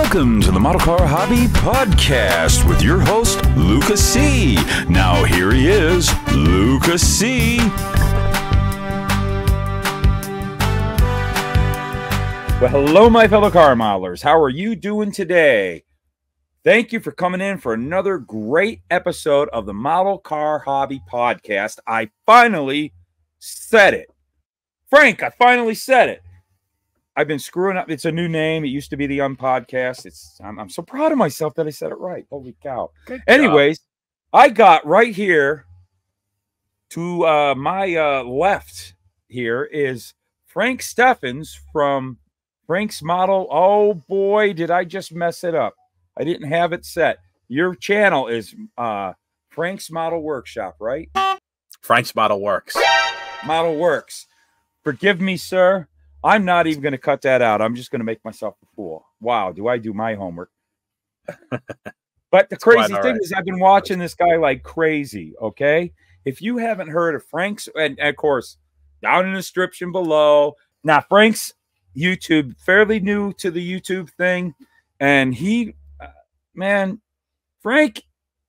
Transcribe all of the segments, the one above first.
Welcome to the Model Car Hobby Podcast with your host, Luka C. Now here he is, Luka C. Well, hello, my fellow car modelers. How are you doing today? Thank you for coming in for another great episode of the Model Car Hobby Podcast. I finally said it. Frank, I finally said it. I've been screwing up. It's a new name. It used to be the Podcast. I'm so proud of myself that I said it right. Holy cow. Anyways, I got right here to my left here is Frank Steffens from Frank's Model. Oh boy, did I just mess it up. I didn't have it set. Your channel is Frank's Model Workshop, right? Frank's Model Works. Model Works. Forgive me, sir. I'm not even going to cut that out. I'm just going to make myself a fool. Wow, do I do my homework? But the crazy thing is I've been watching this guy like crazy, okay? If you haven't heard of Frank's, and of course, down in the description below. Now, Frank's YouTube, fairly new to the YouTube thing, and he, man, Frank,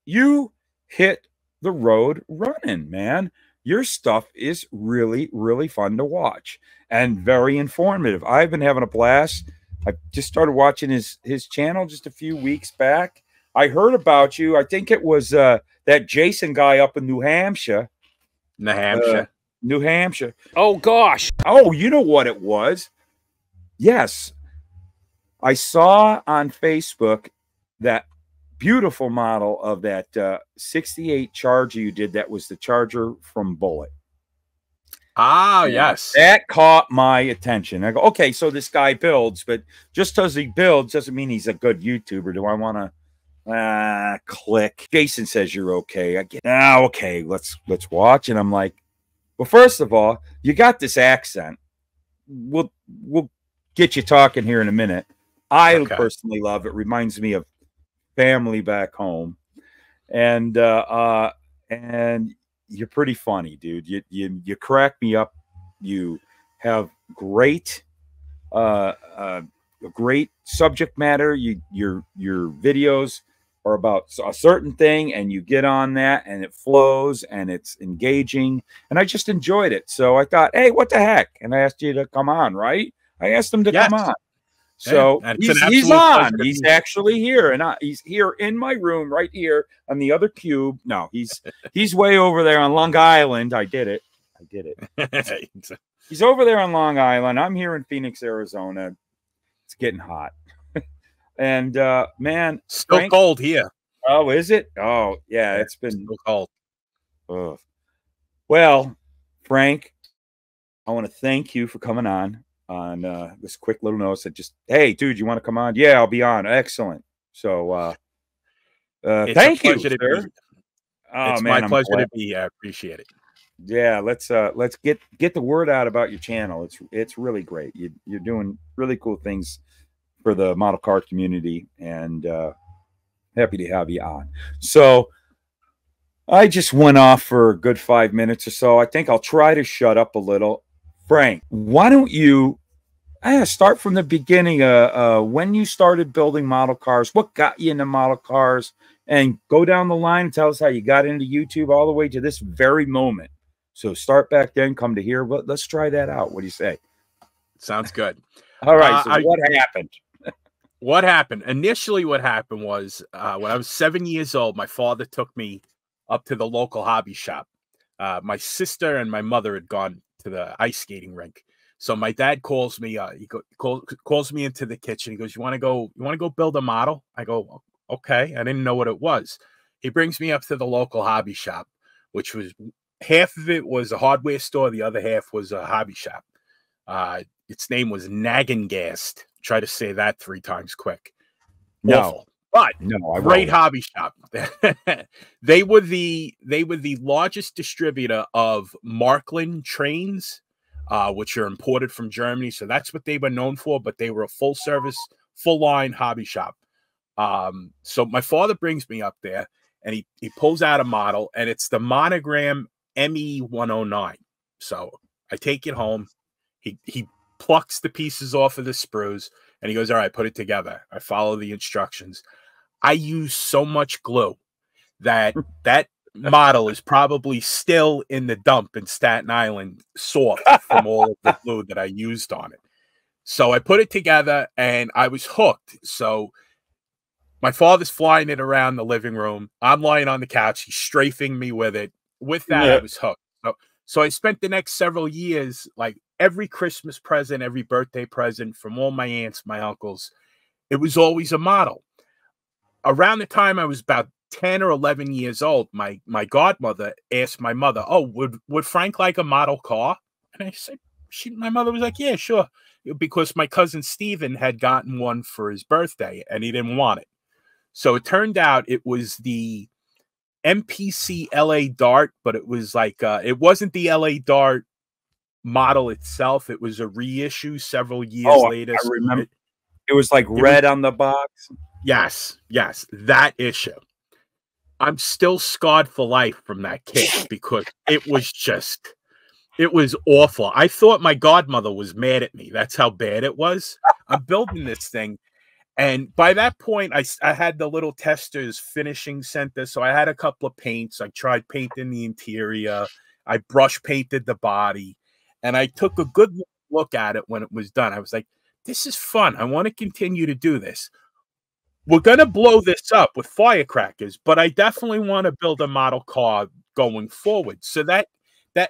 you hit the road running, man. Your stuff is really, really fun to watch and very informative. I've been having a blast. I just started watching his channel just a few weeks back. I heard about you. I think it was that Jason guy up in New Hampshire. New Hampshire. Oh, gosh. Oh, you know what it was? Yes. I saw on Facebook that beautiful model of that 68 Charger you did. That was the Charger from Bullet. Ah, yes. That caught my attention. I go, okay, so this guy builds, but just because he builds doesn't mean he's a good YouTuber. Do I want to click? Jason says you're okay. I get, okay, let's watch. And I'm like, well, first of all, you got this accent. We'll get you talking here in a minute. I personally love it. Reminds me of family back home, and you're pretty funny, dude. You crack me up. You have great great subject matter. Your videos are about a certain thing, and you get on that, and it flows, and it's engaging, and I just enjoyed it. So I thought, hey, what the heck? And I asked you to come on, right? I asked him to come on. So he's on. He's actually here, and he's here in my room right here on the other cube. No, he's way over there on Long Island. I did it. He's over there on Long Island. I'm here in Phoenix, Arizona. It's getting hot, and man, still Frank, cold here. Oh, is it? Oh, yeah, it's been still cold. Ugh. Well, Frank, I want to thank you for coming on this quick little note that just, hey, dude, you want to come on? Yeah, I'll be on. Excellent. So thank you, sir. It's my pleasure to be. I appreciate it. Yeah, let's get the word out about your channel. It's really great. You're doing really cool things for the model car community, and happy to have you on. So I just went off for a good 5 minutes or so. I think I'll try to shut up a little. Frank, why don't you start from the beginning? When you started building model cars, what got you into model cars, and go down the line and tell us how you got into YouTube all the way to this very moment. So start back then, come to here. But let's try that out. What do you say? Sounds good. All right. So what happened? What happened? Initially, what happened was when I was 7 years old, my father took me up to the local hobby shop. My sister and my mother had gone to the ice skating rink. So my dad calls me, calls me into the kitchen. He goes, you want to go build a model? I go, okay. I didn't know what it was. He brings me up to the local hobby shop, which was half of it was a hardware store. The other half was a hobby shop. Its name was Naggingast. Try to say that 3 times quick. No. Awful. But great hobby shop. They were the largest distributor of Markland trains, which are imported from Germany. So that's what they were known for. But they were a full service, full line hobby shop. So my father brings me up there, and he pulls out a model, and it's the Monogram ME109. So I take it home. He plucks the pieces off of the sprues, And he goes, all right, put it together. I follow the instructions. I use so much glue that that model is probably still in the dump in Staten Island, soft from all of the glue that I used on it. So I put it together and I was hooked. So my father's flying it around the living room. I'm lying on the couch. He's strafing me with it. With that, I was hooked. So I spent the next several years, like every Christmas present, every birthday present from all my aunts, my uncles, it was always a model. Around the time I was about 10 or 11 years old, my godmother asked my mother, oh, would Frank like a model car? And I said, my mother was like, yeah, sure. Because my cousin Steven had gotten one for his birthday and he didn't want it. So it turned out it was the MPC LA Dart, but it was like, it wasn't the LA Dart model itself. It was a reissue several years later. I remember. It was like red on the box. Yes, that issue. I'm still scarred for life from that kit because it was awful. I thought my godmother was mad at me. That's how bad it was. I'm building this thing. And by that point, I had the little testers finishing center. So I had a couple of paints. I tried painting the interior. I brush painted the body. And I took a good look at it when it was done. I was like, this is fun. I want to continue to do this. We're going to blow this up with firecrackers, but I definitely want to build a model car going forward. So that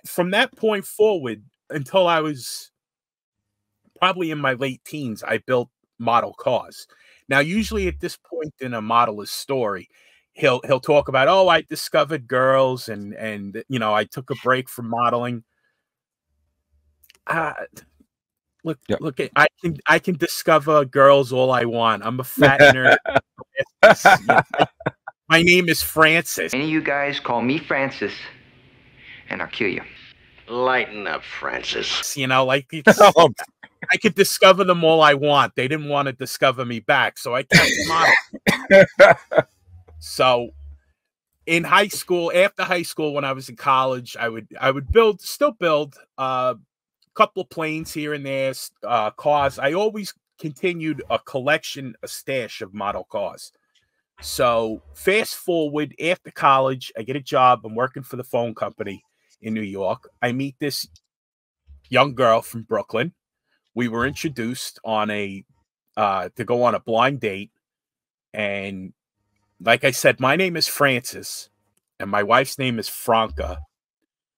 from that point forward until I was probably in my late teens, I built model cars. Now, usually at this point in a modeler's story, he'll talk about, oh, I discovered girls and you know, I took a break from modeling. Look, I can discover girls all I want. I'm a fat nerd. My name is Francis. Any of you guys call me Francis, and I'll kill you. Lighten up, Francis. You know, like I could discover them all I want. They didn't want to discover me back, so I kept modeling. So in high school, after high school, when I was in college, I would still build a couple of planes here and there, cars. I always continued a collection, a stash of model cars. So fast forward, after college, I get a job. I'm working for the phone company in New York. I meet this young girl from Brooklyn. We were introduced on to go on a blind date. And like I said, my name is Francis and my wife's name is Franca.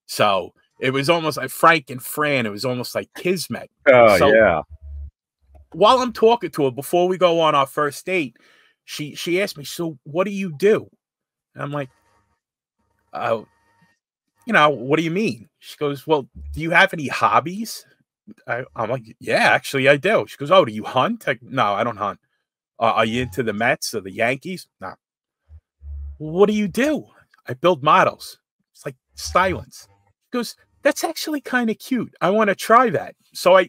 So it was almost like Frank and Fran. It was almost like kismet. Oh, so yeah. While I'm talking to her, before we go on our first date, she asked me, so what do you do? And I'm like, you know, what do you mean? She goes, well, do you have any hobbies? I'm like, yeah, actually I do. She goes, oh, do you hunt? No, I don't hunt. Are you into the Mets or the Yankees? No. What do you do? I build models. It's like silence. She goes, that's actually kind of cute. I want to try that. So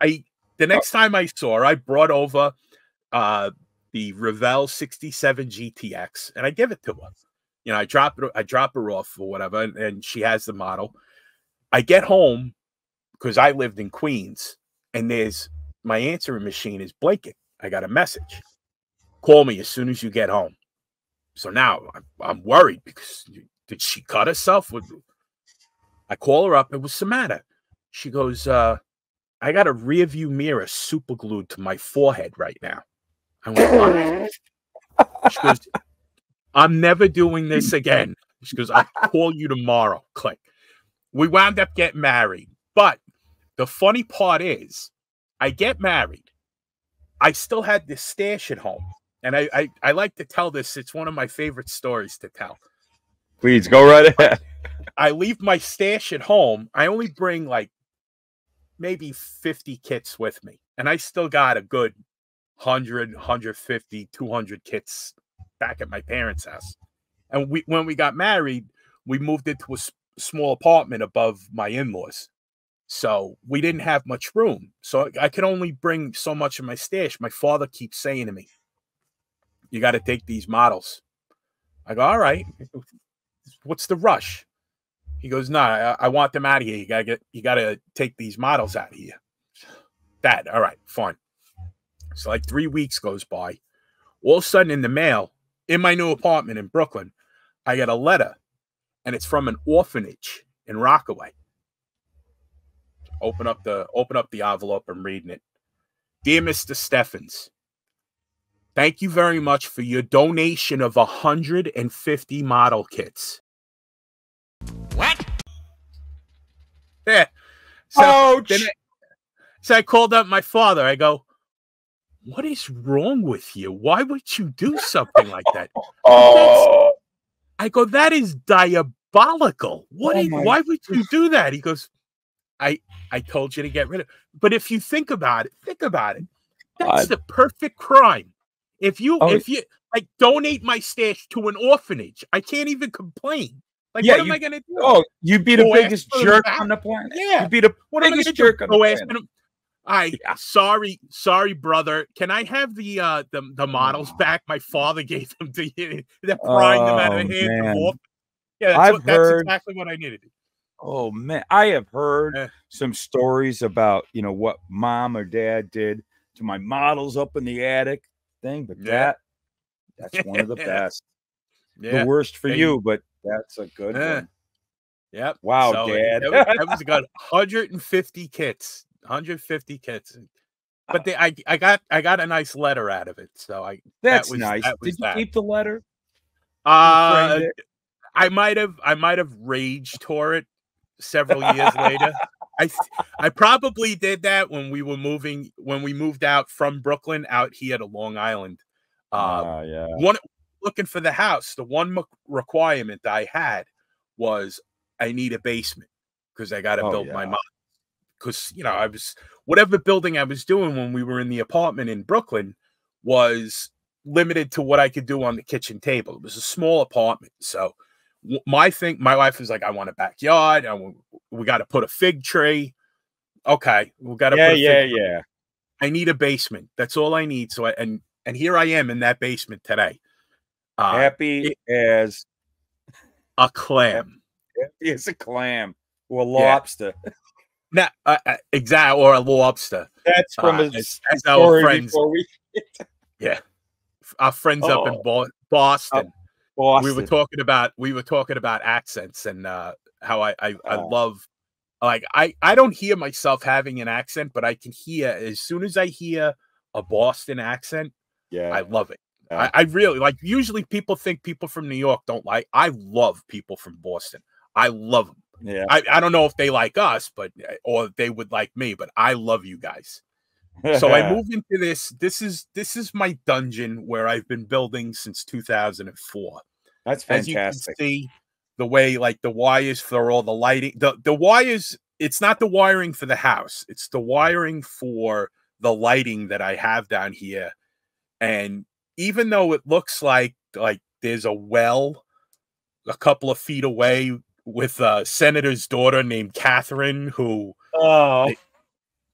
the next time I saw her, I brought over the Revell 67 GTX and I give it to her. You know, I drop her off or whatever, and she has the model. I get home because I lived in Queens, and my answering machine is blinking. I got a message. Call me as soon as you get home. So now I'm worried because did she cut herself? I call her up. What's the matter? She goes, I got a rear view mirror super glued to my forehead right now. I went, what? She goes, I'm never doing this again. She goes, I'll call you tomorrow. Click. We wound up getting married. But the funny part is, I get married. I still had this stash at home. And I like to tell this. It's one of my favorite stories to tell. Please go right ahead. I leave my stash at home. I only bring like maybe 50 kits with me. And I still got a good 100, 150, 200 kits back at my parents' house. And when we got married, we moved into a small apartment above my in-laws. So we didn't have much room. So I could only bring so much of my stash. My father keeps saying to me, you got to take these models. I go, all right. What's the rush? He goes, no, I want them out of here. You got to take these models out of here. Dad, all right, fine. So like 3 weeks goes by. All of a sudden in the mail, in my new apartment in Brooklyn, I get a letter, and it's from an orphanage in Rockaway. Open up the envelope. I'm reading it. Dear Mr. Steffens, thank you very much for your donation of 150 model kits. What? Yeah. So I called up my father. I go, what is wrong with you? Why would you do something like that? I go, that is diabolical. Why would you do that? He goes, I told you to get rid of it. But if you think about it. That's the perfect crime. If you like donate my stash to an orphanage, I can't even complain. Like, what am I going to do? Oh, you'd be the biggest jerk on the planet. Yeah. You'd be the biggest jerk on the planet. Sorry, brother. Can I have the models back? My father gave them to you. They're prying them out of the hand. Yeah, that's exactly what I needed. Oh man, I have heard some stories about what mom or dad did to my models up in the attic thing, but that's one of the best. The worst for you, but that's a good one. Yep. Wow, so Dad. That was got 150 kits. 150 kits. But I got a nice letter out of it. So that's nice. Did you keep the letter? I might have rage tore it several years later. I probably did that when we moved out from Brooklyn out here to Long Island. Looking for the house, the one requirement I had was I need a basement because I got to build my mom. Because I was whatever building I was doing when we were in the apartment in Brooklyn was limited to what I could do on the kitchen table. It was a small apartment, so my wife was like, I want a backyard. We got to put a fig tree. Okay, we got to put a fig tree. I need a basement. That's all I need. So and here I am in that basement today. Happy as a clam. Happy as a clam or a lobster. Now, exactly, or a lobster. That's from as our friends. Our friends up in Boston. We were talking about accents and how I love. Like I don't hear myself having an accent, but I can hear as soon as I hear a Boston accent. I love it. I really like. Usually, people think people from New York don't like. I love people from Boston. I love them. Yeah. I don't know if they like us, or they would like me, but I love you guys. So I moved into this. This is my dungeon where I've been building since 2004. That's As fantastic. you can see, the way the wires for all the lighting, the wires. It's not the wiring for the house. It's the wiring for the lighting that I have down here. And even though it looks like there's a well a couple of feet away with a senator's daughter named Catherine, who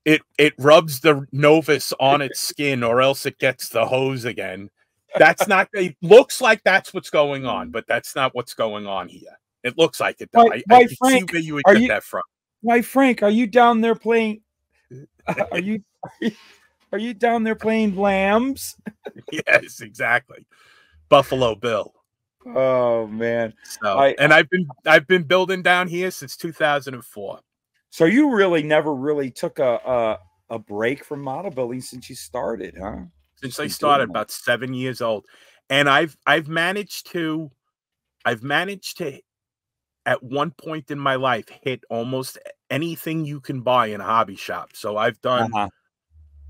it rubs the Novus on its skin, or else it gets the hose again. That's not. It looks like that's what's going on, but that's not what's going on here. It looks like it. Though. I can see where you would get that from. Why, Frank? Are you down there playing? Are you down there playing lambs? Yes, exactly. Buffalo Bill. Oh man! So, I've been building down here since 2004. So you really never really took a break from model building since you started, huh? Since I started, about 7 years old, and I've managed to at one point in my life hit almost anything you can buy in a hobby shop. So I've done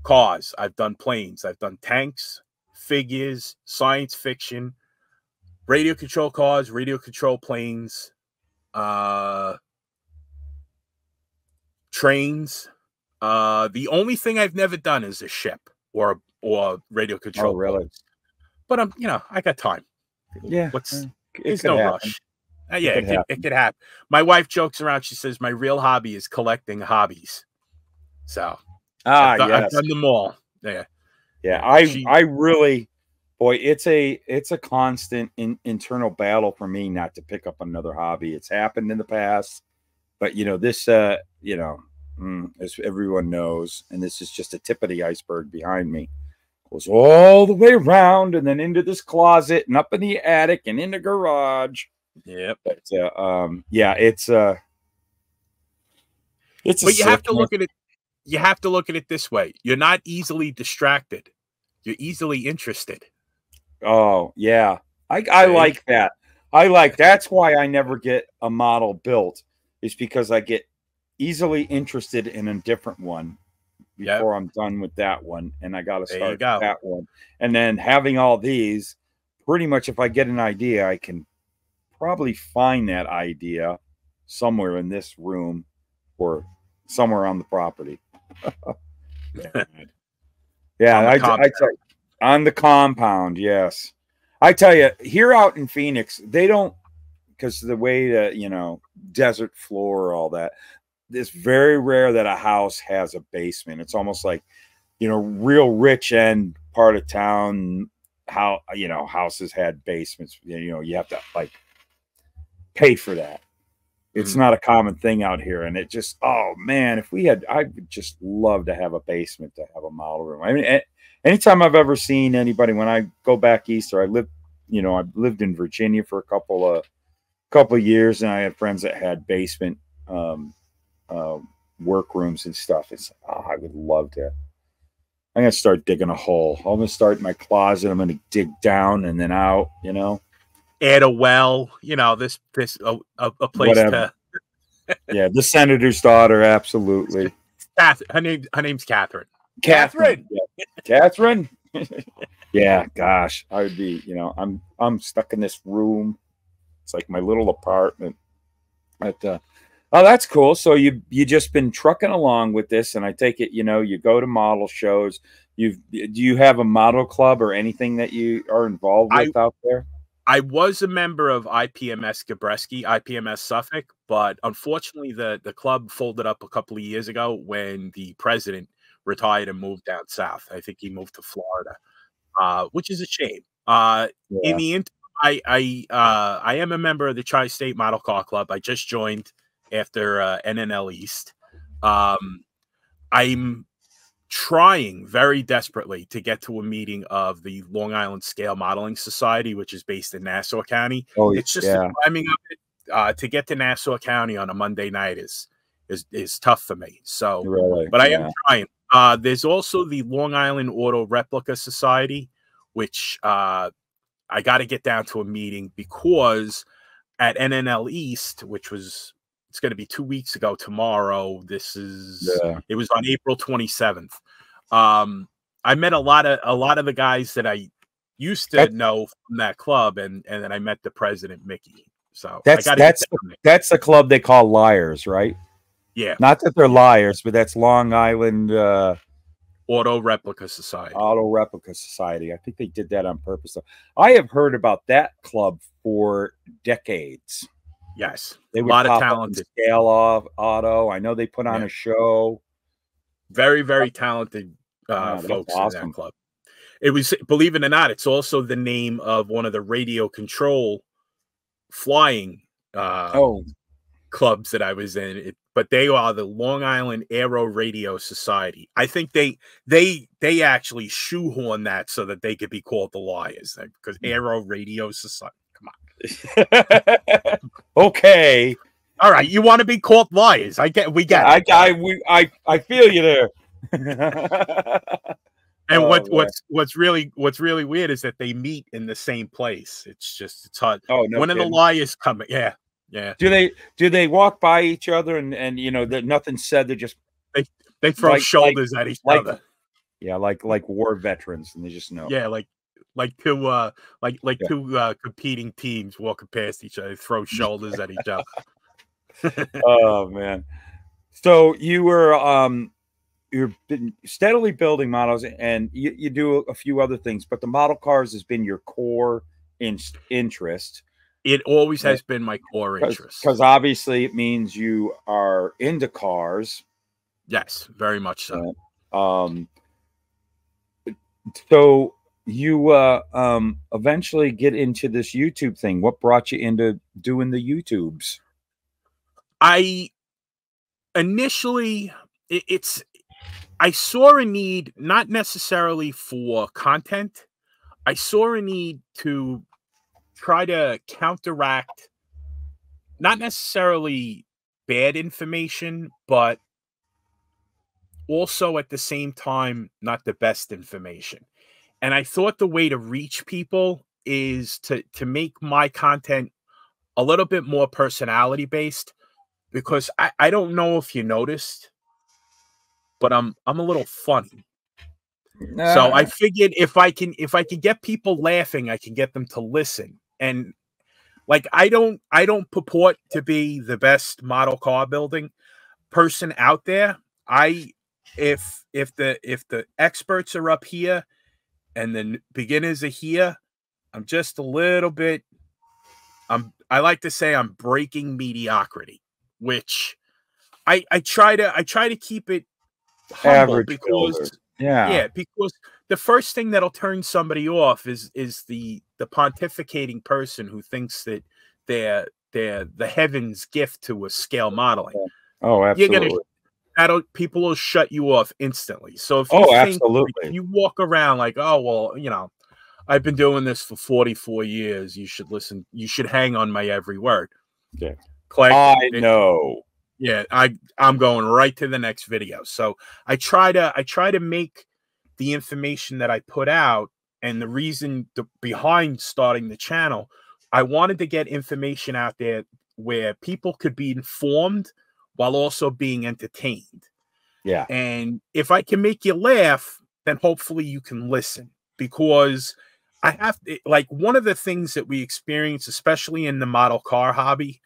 cars, I've done planes, I've done tanks, figures, science fiction, radio control cars, radio control planes, trains. The only thing I've never done is a ship or radio control. Oh, really? Boats. But I got time. Yeah. There's no rush. It could happen. My wife jokes around. She says my real hobby is collecting hobbies. So I've done them all. Yeah. I really, boy, it's a constant internal battle for me not to pick up another hobby. It's happened in the past, but this, as everyone knows, and this is just a tip of the iceberg behind me. Goes all the way around and then into this closet and up in the attic and in the garage. Yep. But yeah, it's but you have to look at it. You have to look at it this way. You're not easily distracted. You're easily interested. Oh yeah, I like that. That's why I never get a model built, is because I get easily interested in a different one before I'm done with that one, and I got to start that one. And then having all these, pretty much, if I get an idea, I can probably find that idea somewhere in this room or somewhere on the property. Yeah, on the compound. Yes, I tell you, here out in Phoenix, they don't, because the way that, you know, desert floor, all that. It's very rare that a house has a basement. It's almost like, you know, real rich end part of town, how, you know, houses had basements. You know, you have to like pay for that. It's not a common thing out here. And it just, oh man, if we had, I would just love to have a basement to have a model room. I mean, anytime I've ever seen anybody, when I go back east, or I lived in Virginia for a couple of years, and I had friends that had basement workrooms and stuff. It's, oh, I would love to. I'm gonna start digging a hole. I'm gonna start in my closet. I'm gonna dig down and then out. You know, add a well. You know, this a place whatever. To. Yeah, the senator's daughter. Absolutely. Her name's Catherine. Catherine. Yeah. Catherine. Yeah. Gosh, I would be. You know, I'm stuck in this room. It's like my little apartment. But oh, that's cool. So you just been trucking along with this, and I take it, you know, you go to model shows. Do you have a model club or anything that you are involved with out there? I was a member of IPMS Gabreski, IPMS Suffolk, but unfortunately the club folded up a couple of years ago when the president retired and moved down south. I think he moved to Florida, which is a shame. In the interim, I am a member of the Tri-State Model Car Club. I just joined after NNL East. I'm trying very desperately to get to a meeting of the Long Island Scale Modeling Society, which is based in Nassau County. Oh, it's just climbing up to get to Nassau County on a Monday night is tough for me. So, really? But I am trying. There's also the Long Island Auto Replica Society, which I got to get down to a meeting, because at NNL East, which was, it's going to be 2 weeks ago tomorrow. It was on April 27th. I met a lot of the guys that I used to know from that club, and then I met the president, Mickey. So that's the club they call Liars, right? Yeah. Not that they're liars, but that's Long Island Auto Replica Society. Auto Replica Society. I think they did that on purpose. I have heard about that club for decades. Yes, they would a lot of talented Scale Auto. I know they put on a show. Very, very talented folks in that club. It was, believe it or not, it's also the name of one of the radio control flying clubs that I was in. But they are the Long Island Aero Radio Society. I think they actually shoehorn that so that they could be called the Liars, because Aero Radio Society. Okay. All right. You want to be called Liars? I feel you there. And what's really weird is that they meet in the same place. It's hard. Oh, no. When are the Liars coming? Yeah. Yeah. Do they walk by each other and you know that nothing's said? They just they throw shoulders at each other. Yeah, like war veterans, and they just know. Yeah, like two competing teams walking past each other, throw shoulders at each other. Oh man. So you've been steadily building models, and you do a few other things, but the model cars has been your core interest. It always has been my core interest, because obviously it means you are into cars. Yes, very much so. So you eventually get into this YouTube thing. What brought you into doing the YouTubes? I initially, I saw a need, not necessarily for content. I saw a need to try to counteract not necessarily bad information, but also at the same time, not the best information. And I thought the way to reach people is to make my content a little bit more personality based, because I don't know if you noticed, but I'm a little funny. So I figured if I can get people laughing, I can get them to listen. And like I don't purport to be the best model car building person out there. If the experts are up here and the beginners are here, I'm just a little bit I like to say I'm breaking mediocrity, which I try to keep it humble. Average because builder. Yeah. because the first thing that'll turn somebody off is the pontificating person who thinks that they're the heaven's gift to a scale modeling. Oh, absolutely. People will shut you off instantly. So if absolutely. you walk around like, oh well, I've been doing this for 44 years. You should listen. You should hang on my every word. Yeah. Click. I know. Yeah, I'm going right to the next video. So I try to make the information that I put out, and the reason behind starting the channel, I wanted to get information out there where people could be informed while also being entertained. Yeah. And if I can make you laugh, then hopefully you can listen, because I have like one of the things that we experience, especially in the model car hobby,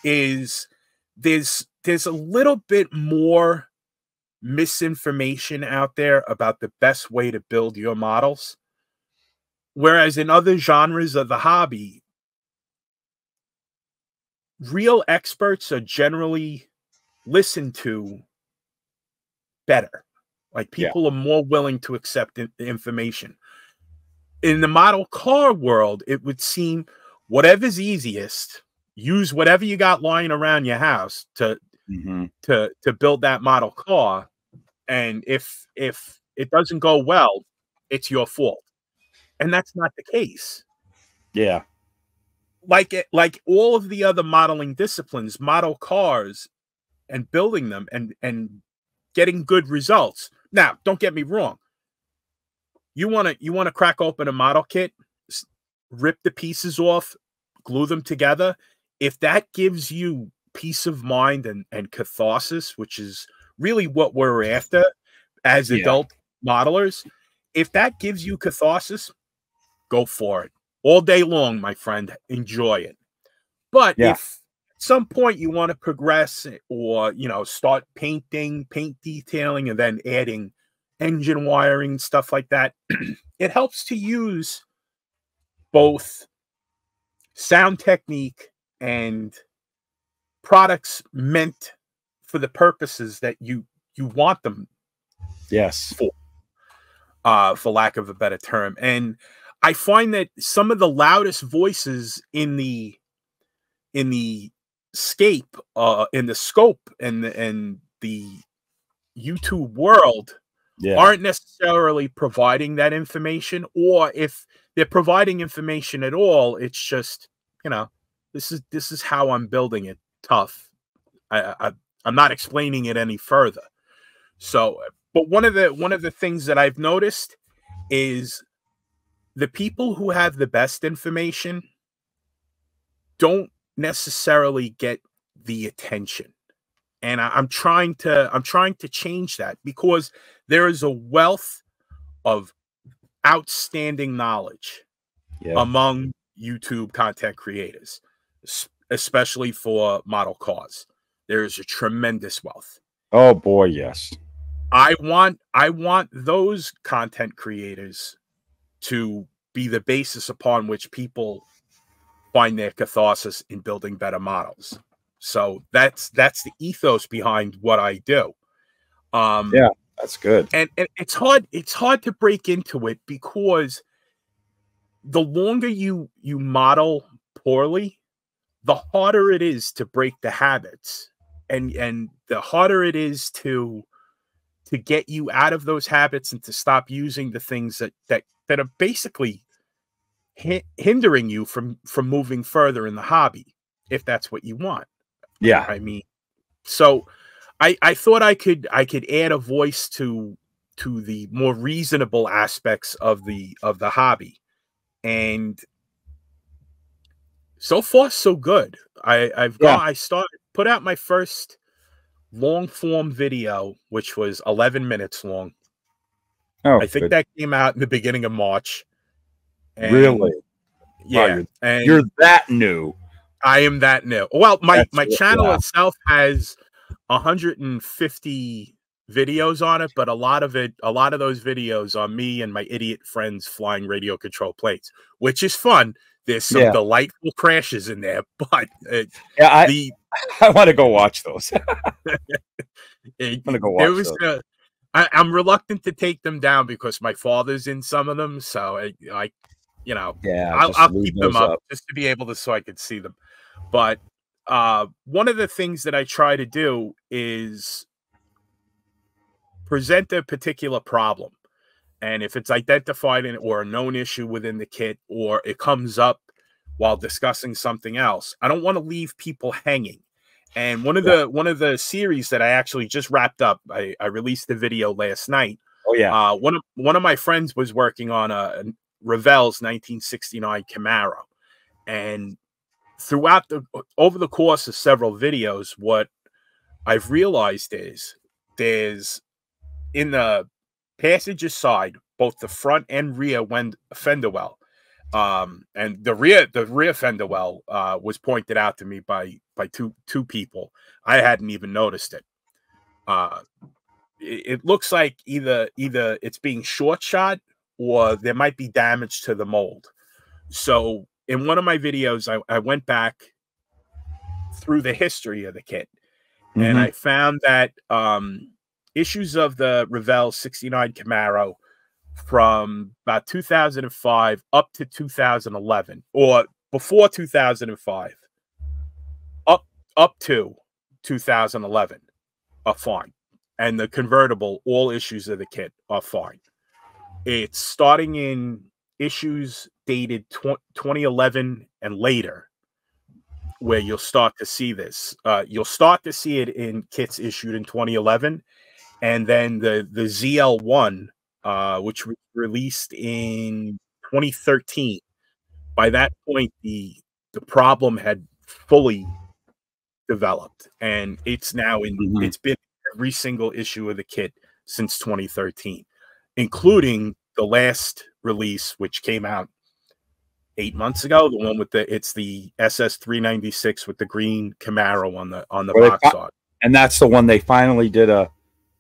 is there's a little bit more misinformation out there about the best way to build your models. Whereas in other genres of the hobby, real experts are generally listened to better. Like people are more willing to accept information. In the model car world, it would seem whatever's easiest, use whatever you got lying around your house to build that model car. And if it doesn't go well, it's your fault. And that's not the case. Yeah. Like all of the other modeling disciplines, model cars and building them and getting good results. Now, don't get me wrong. You want to crack open a model kit, rip the pieces off, glue them together. If that gives you peace of mind and catharsis, which is really what we're after as adult modelers, if that gives you catharsis, go for it. All day long, my friend. Enjoy it. But if at some point you want to progress or, start paint detailing and then adding engine wiring, stuff like that, it helps to use both sound technique and products meant for the purposes that you want them for lack of a better term. And I find that some of the loudest voices in the scope and the YouTube world aren't necessarily providing that information, or if they're providing information at all, it's just, this is how I'm building it. Tough. I'm not explaining it any further. So, but one of the things that I've noticed is the people who have the best information don't necessarily get the attention. And I'm trying to change that, because there is a wealth of outstanding knowledge among YouTube content creators, especially for model cars. There is a tremendous wealth. Oh boy, yes. I want those content creators to be the basis upon which people find their catharsis in building better models. So that's the ethos behind what I do. That's good. And it's hard to break into it, because the longer you model poorly, the harder it is to break the habits, and the harder it is to to get you out of those habits and to stop using the things that are basically hindering you from moving further in the hobby, if that's what you want. Yeah. I mean, so I thought I could add a voice to the more reasonable aspects of the hobby, and so far so good. I put out my first long form video, which was 11 minutes long. Oh, I think good. that came out in the beginning of March. And Really? yeah. Wow, and you're that new. I am that new. Well, my channel yeah. itself has 150 videos on it, but a lot of those videos are me and my idiot friends flying radio control planes, which is fun. There's some delightful crashes in there, but I want to go watch those. I'm gonna go watch those. I'm reluctant to take them down because my father's in some of them, so I'll keep them up just to be able to, so I could see them. But one of the things that I try to do is present a particular problem. And if it's identified or a known issue within the kit, or it comes up while discussing something else, I don't want to leave people hanging. And one of the series that I actually just wrapped up, I released the video last night. Oh yeah. One of my friends was working on a Revell's 1969 Camaro, and over the course of several videos, what I've realized is there's, in the passenger side, both the front and rear fender well, and the rear fender well was pointed out to me by two people. I hadn't even noticed it. It looks like either it's being short shot or there might be damage to the mold. So in one of my videos, I went back through the history of the kit, and I found that issues of the Revell 69 Camaro from about 2005 up to 2011, or before 2005 up to 2011 are fine, and the convertible, all issues of the kit are fine. It's starting in issues dated 2011 and later where you'll start to see this. You'll start to see it in kits issued in 2011, and then the ZL1, which was released in 2013. By that point, the problem had fully developed, and it's now it's been every single issue of the kit since 2013, including the last release, which came out 8 months ago. The one with it's the SS 396 with the green Camaro on the box art, and that's the one they finally did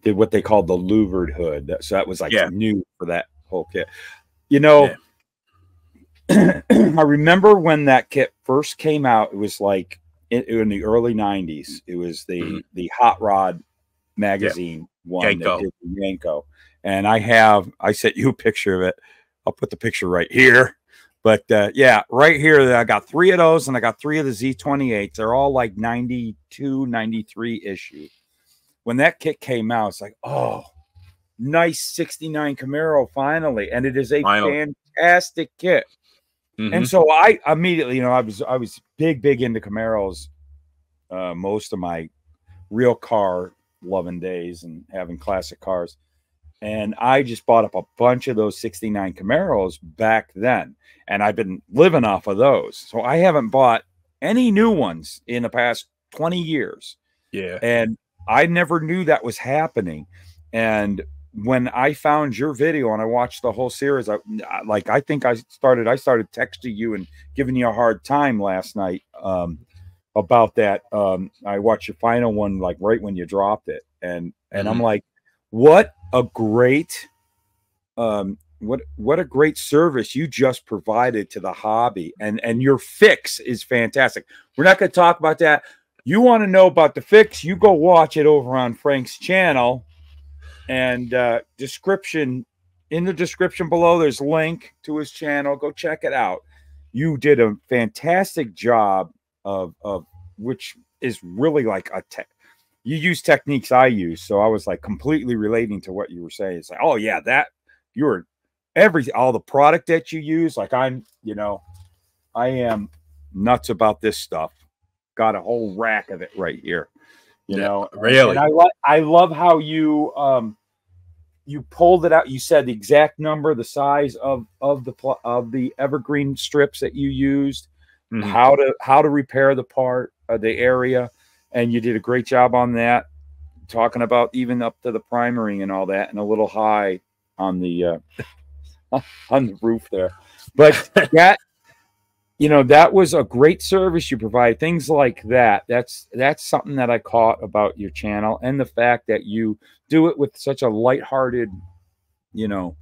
what they called the louvered hood. So that was like new for that whole kit. I remember when that kit first came out. It was like in the early 90s. It was the Hot Rod magazine one that did the Yanko. And I sent you a picture of it. I'll put the picture right here. But right here, I got 3 of those, and I got 3 of the Z28s. They're all like 92, 93 issue. When that kit came out, it's like, oh, nice 69 Camaro finally. And it is a fantastic kit. And so I immediately, I was big into Camaros most of my real car loving days and having classic cars. And I just bought up a bunch of those 69 Camaros back then. And I've been living off of those. So I haven't bought any new ones in the past 20 years. Yeah. And I never knew that was happening. And when I found your video and I watched the whole series, I think I started texting you and giving you a hard time last night about that. I watched your final one like right when you dropped it. And I'm like, what a great what a great service you just provided to the hobby, and your fix is fantastic. We're not going to talk about that. You want to know about the fix, you go watch it over on Frank's channel, and in the description below there's a link to his channel. Go check it out. You did a fantastic job of which is really like you use techniques I use. So I was like completely relating to what you were saying. It's like, oh yeah, that you're all the product that you use. Like I am nuts about this stuff. Got a whole rack of it right here. You know, really. And I love how you you pulled it out. You said the exact number, the size of the evergreen strips that you used, how to repair the part of the area, and you did a great job on that. Talking about even up to the primering and all that, and a little high on the on the roof there. But that, you know, that was a great service you provide. Things like that. That's something that I caught about your channel, and the fact that you do it with such a lighthearted, you know,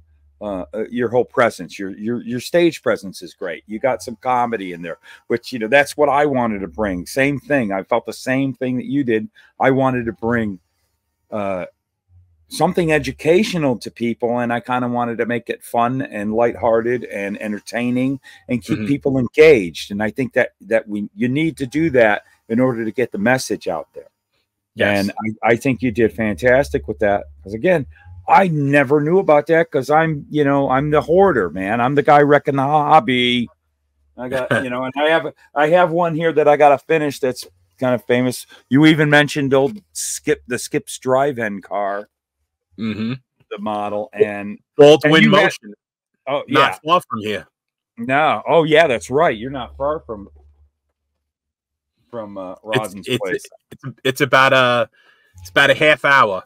your whole presence, your stage presence is great. You got some comedy in there, which, you know, that's what I wanted to bring. Same thing. I felt the same thing that you did. I wanted to bring something educational to people, and I kind of wanted to make it fun and lighthearted and entertaining and keep people engaged. And I think that you need to do that in order to get the message out there. Yes. And I think you did fantastic with that, because again, I never knew about that, because I'm the hoarder, man. I'm the guy wrecking the hobby. I got, you know, and I have one here that I got to finish that's kind of famous. You even mentioned the Skip's drive-in car. The model and Gold Wind Motion. Oh yeah, not far from here. No, oh yeah, that's right. You're not far from Rosin's place. It's about a half hour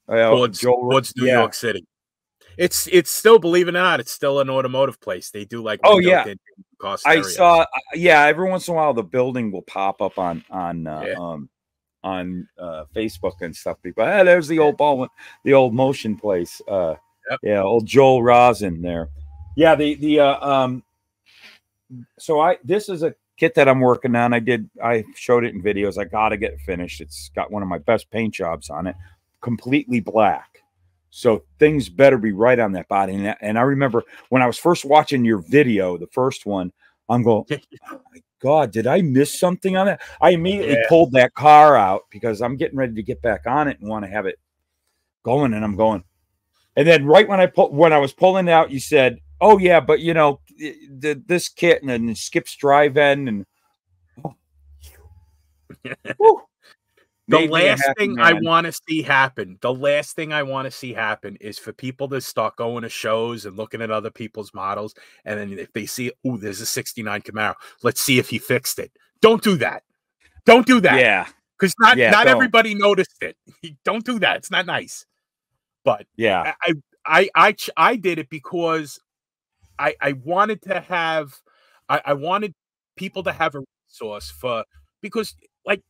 towards New York City. It's still, believe it or not, it's still an automotive place. They do like cost I areas. saw every once in a while the building will pop up on Facebook and stuff. People, there's the old Baldwin, the old Motion place. Yeah, old Joel Rosin there. Yeah, this is a kit that I'm working on. I showed it in videos. I gotta get it finished. It's got one of my best paint jobs on it, completely black. So things better be right on that body. And I remember when I was first watching your video, the first one, I'm going, oh my God, did I miss something on that? I immediately pulled that car out because I'm getting ready to get back on it and want to have it going. And I'm going. And then right when I was pulling it out, you said, oh yeah, but you know, this kit and then Skip's drive-in and the last thing I want to see happen, is for people to start going to shows and looking at other people's models. And then if they see, oh, there's a 69 Camaro, let's see if he fixed it. Don't do that. Don't do that. Yeah. Because not everybody noticed it. Don't do that. It's not nice. But yeah, I did it because I wanted to have, I wanted people to have a resource because like,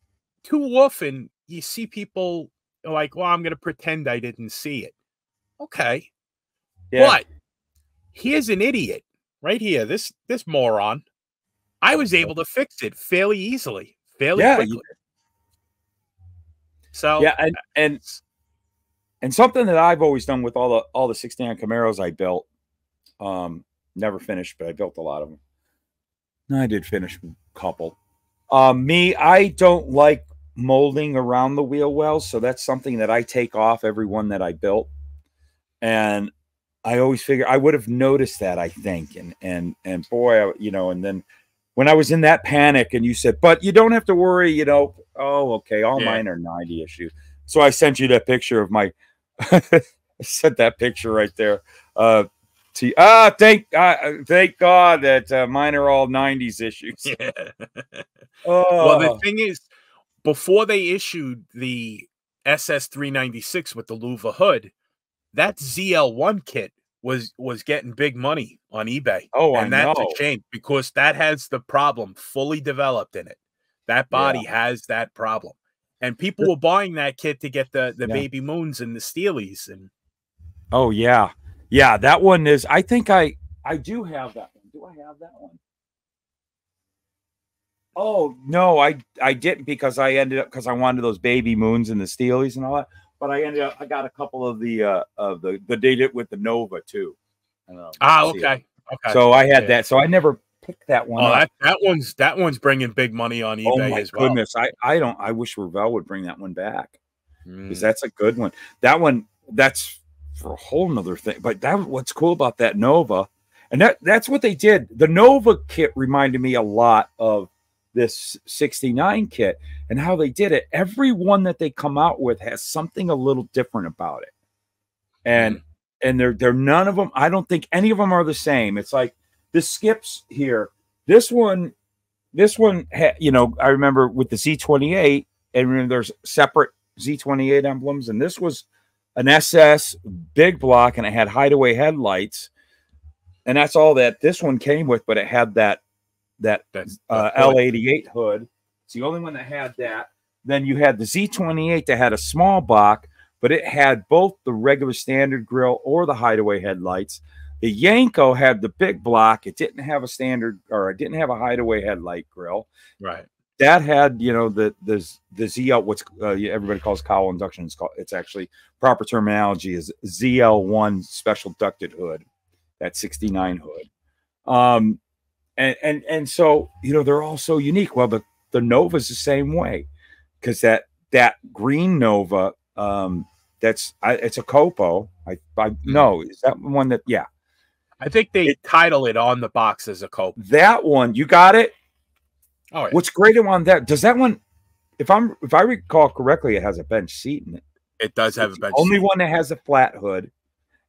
too often you see people like, well, I'm going to pretend I didn't see it. Okay. Yeah. But here's an idiot right here. This moron. I was able to fix it fairly easily, fairly quickly. So yeah, and something that I've always done with all the 69 Camaros I built, never finished, but I built a lot of them. No, I did finish a couple. I don't like molding around the wheel wells, so that's something that I take off every one that I built. And I always figure I would have noticed that, I think. And boy, you know, and then when I was in that panic and you said, but you don't have to worry, you know, oh, okay, all mine are 90 issues. So I sent you that picture of my, I sent that picture right there. Thank God that mine are all 90s issues. Yeah. Well, the thing is, before they issued the SS396 with the Luva hood, that ZL1 kit was getting big money on eBay. Oh, and that's a shame because that has the problem fully developed in it. That body has that problem, and people were buying that kit to get the baby moons and the steelies. And oh yeah, that one is. I think I do have that one. Do I have that one? Oh no, I didn't, because I ended up, because I wanted those baby moons and the steelies and all that. But I got a couple of the did it with the Nova too. Okay. So I had that. So I never picked that one. Oh, that one's bringing big money on eBay as well. Goodness, I wish Revell would bring that one back. because that's a good one. That one, that's for a whole nother thing. But what's cool about that Nova, and that's what they did. The Nova kit reminded me a lot of this 69 kit and how they did it. Every one that they come out with has something a little different about it. And they're none of them, I don't think any of them are the same. It's like the skips here. This one, you know, I remember with the Z28, and there's separate Z28 emblems, and this was an SS big block, and it had hideaway headlights, and that's all that this one came with. But it had that L88 hood. It's the only one that had that. Then you had the Z28 that had a small block, but it had both the regular standard grille or the hideaway headlights. The Yanko had the big block. It didn't have a standard, or it didn't have a hideaway headlight grille. Right. That had, you know, the ZL, what's everybody calls cowl induction. It's actually, proper terminology is ZL1 special ducted hood, that 69 hood. And so, you know, they're all so unique. Well, the Nova's the same way, because that green Nova, it's a Copo. I no, is that one that, yeah. I think they title it on the box as a Copo. That one, you got it? Oh, yeah. What's great about that? Does that one, if I recall correctly, it has a bench seat in it. It does have a bench only seat. One that has a flat hood,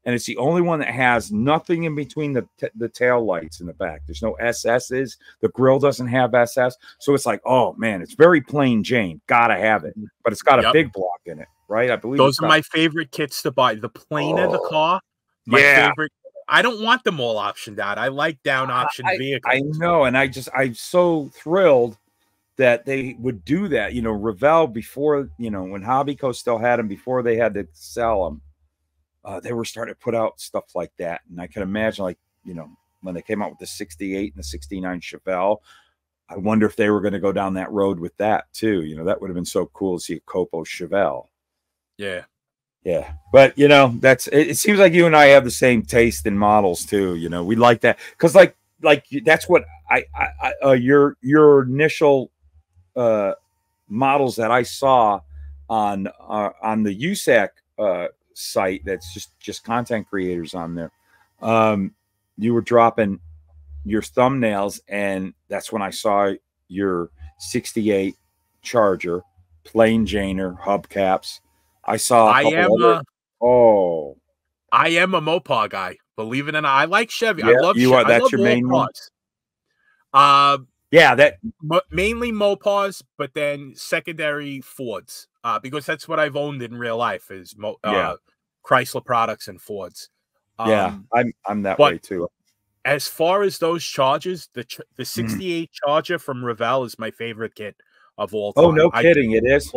and it's the only one that has nothing in between the tail lights in the back. There's no SS's. The grill doesn't have SS, so it's like, oh man, it's very plain Jane. Gotta have it, but it's got a big block in it, right? I believe those are my favorite kits to buy. The plainer the car, my favorite. I don't want them all optioned out. I like down option vehicles. I know, and I'm so thrilled that they would do that. You know, Revell, before, you know, when Hobbyco still had them, before they had to sell them, they were starting to put out stuff like that. And I can imagine, like, you know, when they came out with the 68 and the 69 Chevelle, I wonder if they were going to go down that road with that too. You know, that would have been so cool to see a Copo Chevelle. Yeah. Yeah, but you know, it seems like you and I have the same taste in models too. You know, we like that because like that's what your initial models that I saw on the USAC site. That's just content creators on there. You were dropping your thumbnails, and that's when I saw your 68 Charger, plain Janer hubcaps. I saw. I am a Mopar guy. Believe it or not, I like Chevy. Yeah, I love you Chevy. are. That's your main one. Yeah, that mainly Mopars, but then secondary Fords. Because that's what I've owned in real life is Chrysler products and Fords. I'm that way too. As far as those Chargers, the 68 Charger from Revell is my favorite kit of all time. Oh, no kidding! It is.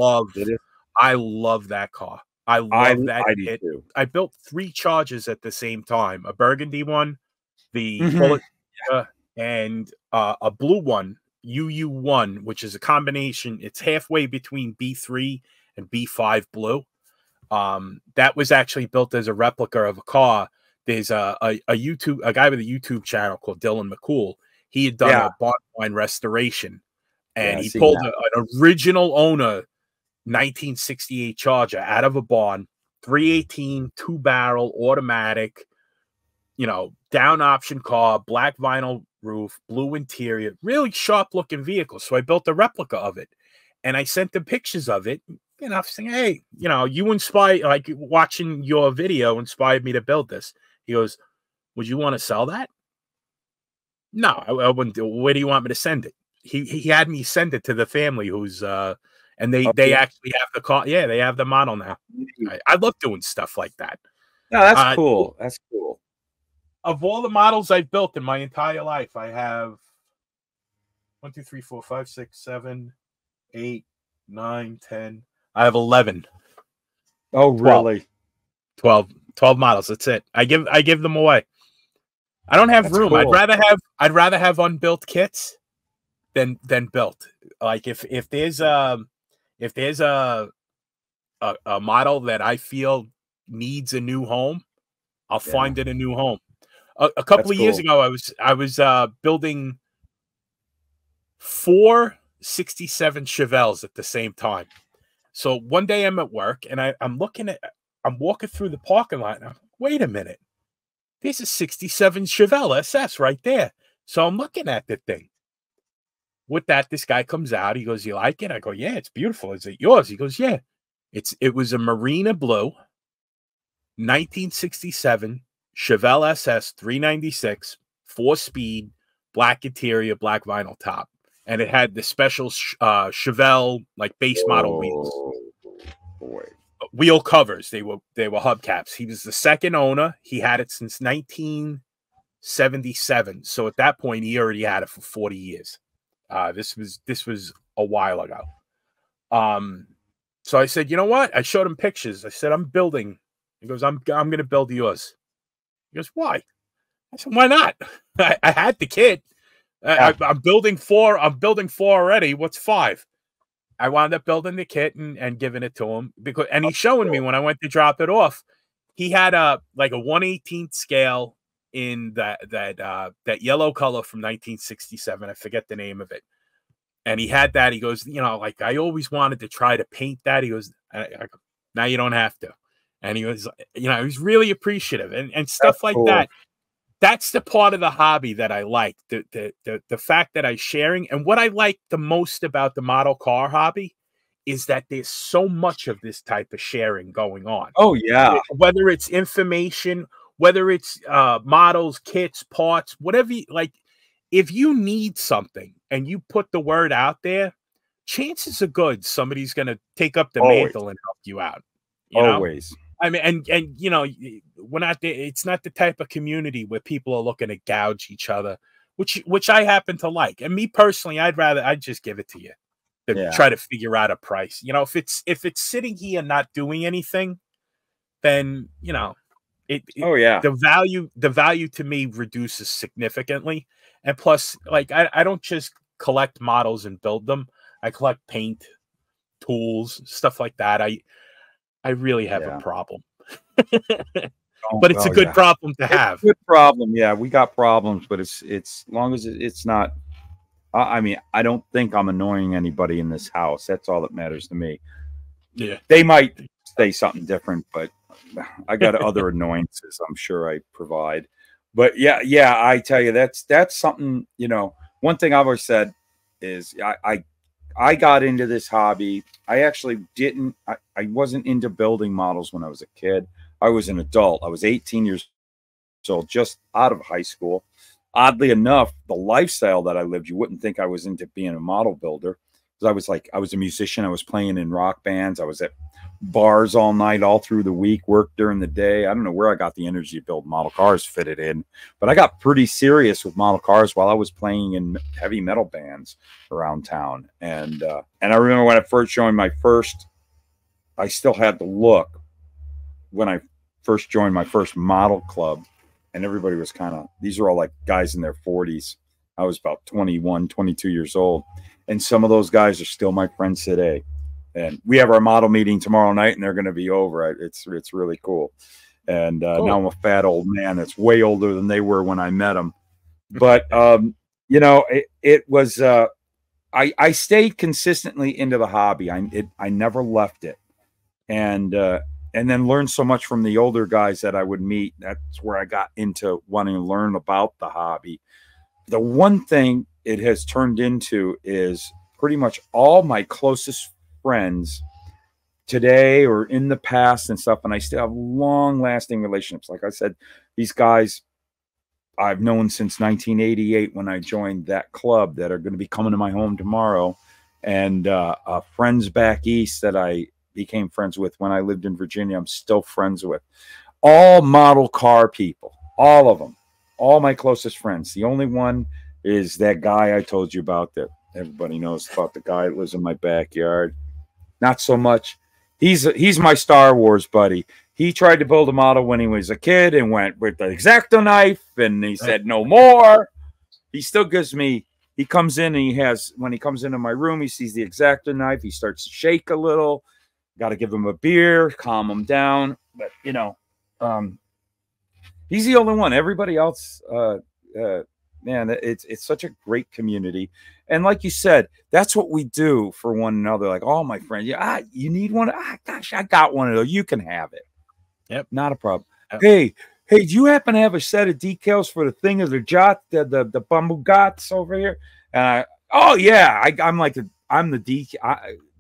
I love that car. I love that kit. Too. I built 3 Chargers at the same time: a burgundy one, the bullet, and a blue one, UU1, which is a combination. It's halfway between B3 and B5 blue. That was actually built as a replica of a car. There's a guy with a YouTube channel called Dylan McCool. He had done a barn restoration, and he pulled an original owner 1968 Charger out of a barn, 318 2-barrel automatic, you know, down option car, black vinyl roof, blue interior, really sharp looking vehicle. So I built a replica of it, and I sent them pictures of it. You know, saying, hey, you know, you inspired, like watching your video inspired me to build this. He goes, would you want to sell that? No, I wouldn't. Where do you want me to send it? He had me send it to the family who's and they actually have the car. Yeah, they have the model now. I love doing stuff like that. No, that's cool. That's cool. Of all the models I've built in my entire life, I have 1, 2, 3, 4, 5, 6, 7, 8, 9, 10. I have 11. Oh, really? 12 models. That's it. I give them away. I don't have room. Cool. I'd rather have unbuilt kits than built. Like if there's a model that I feel needs a new home, I'll find it a new home. A couple of years ago, I was building 4 67 Chevelles at the same time. So one day I'm at work and I'm walking through the parking lot and I'm, wait a minute. There's a 67 Chevelle SS right there. So I'm looking at the thing. With that, this guy comes out. He goes, "You like it?" I go, "Yeah, it's beautiful. Is it yours?" He goes, "Yeah." It was a Marina Blue 1967 Chevelle SS 396, 4-speed, black interior, black vinyl top. And it had the special Chevelle like base model wheels. Boy. Wheel covers. They were hubcaps. He was the second owner. He had it since 1977. So at that point, he already had it for 40 years. This was a while ago. So I said, you know what? I showed him pictures. I said, I'm building. He goes, I'm going to build yours. He goes, why? I said, why not? I had the kit. I'm building 4. I'm building 4 already. What's 5? I wound up building the kit and giving it to him and he's showing me when I went to drop it off. He had like a 1/18 scale in that yellow color from 1967. I forget the name of it. And he had that. He goes, you know, like I always wanted to try to paint that. He goes, I go, now you don't have to. And he was, you know, he's really appreciative and stuff That's like cool. that. That's the part of the hobby that I like. The fact that I'm sharing. And what I like the most about the model car hobby is that there's so much of this type of sharing going on. Oh, yeah. Whether it's information, whether it's models, kits, parts, whatever you like. If you need something and you put the word out there, chances are good somebody's going to take up the mantle and help you out. You Always. know? I mean, and you know, we're not there. It's not the type of community where people are looking to gouge each other, which I happen to like. And me personally, I'd just give it to you than try to figure out a price. You know, if it's sitting here not doing anything, then you know, the value to me reduces significantly. And plus, like I don't just collect models and build them. I collect paint, tools, stuff like that. I really have a problem. But it's a good problem to have. It's a good problem. Yeah, we got problems, but it's as long as it's not. I mean, I don't think I'm annoying anybody in this house. That's all that matters to me. Yeah, they might say something different, but I got other annoyances I'm sure I provide. But yeah, I tell you, that's something. You know, one thing I've always said is I got into this hobby. I actually didn't. I wasn't into building models when I was a kid. I was an adult. I was 18 years old, just out of high school. Oddly enough, the lifestyle that I lived, you wouldn't think I was into being a model builder. Because I was a musician. I was playing in rock bands. I was at bars all night, all through the week, worked during the day. I don't know where I got the energy to build model cars fitted in, but I got pretty serious with model cars while I was playing in heavy metal bands around town. And I remember when I first joined I still had the look when I first joined my first model club, and everybody was these were all like guys in their 40s. I was about 21, 22 years old. And some of those guys are still my friends today. And we have our model meeting tomorrow night, and they're going to be over. It's really cool. And cool. Now I'm a fat old man that's way older than they were when I met them. But, you know, it was I stayed consistently into the hobby. I never left it. And then learned so much from the older guys that I would meet. That's where I got into wanting to learn about the hobby. The one thing it has turned into is pretty much all my closest friends today or in the past and stuff, and I still have long-lasting relationships. Like I said, these guys I've known since 1988 when I joined that club that are going to be coming to my home tomorrow, and friends back east that I became friends with when I lived in Virginia. I'm still friends with all model car people, all of them, all my closest friends. The only one is that guy I told you about that everybody knows about, the guy that lives in my backyard. Not so much. He's my Star Wars buddy. He tried to build a model when he was a kid and went with the X-Acto knife, and he said no more. He still gives me, he comes in and when he comes into my room, he sees the X-Acto knife. He starts to shake a little. Got to give him a beer, calm him down. But, you know, he's the only one. Everybody else, man, it's such a great community. And like you said, that's what we do for one another. Like, oh, my friend, yeah, you need one. Gosh, I got one of those. You can have it. Yep. Not a problem. Yep. Hey, do you happen to have a set of decals for the thing of the jot, the bamboo gots over here? And oh yeah, I'm the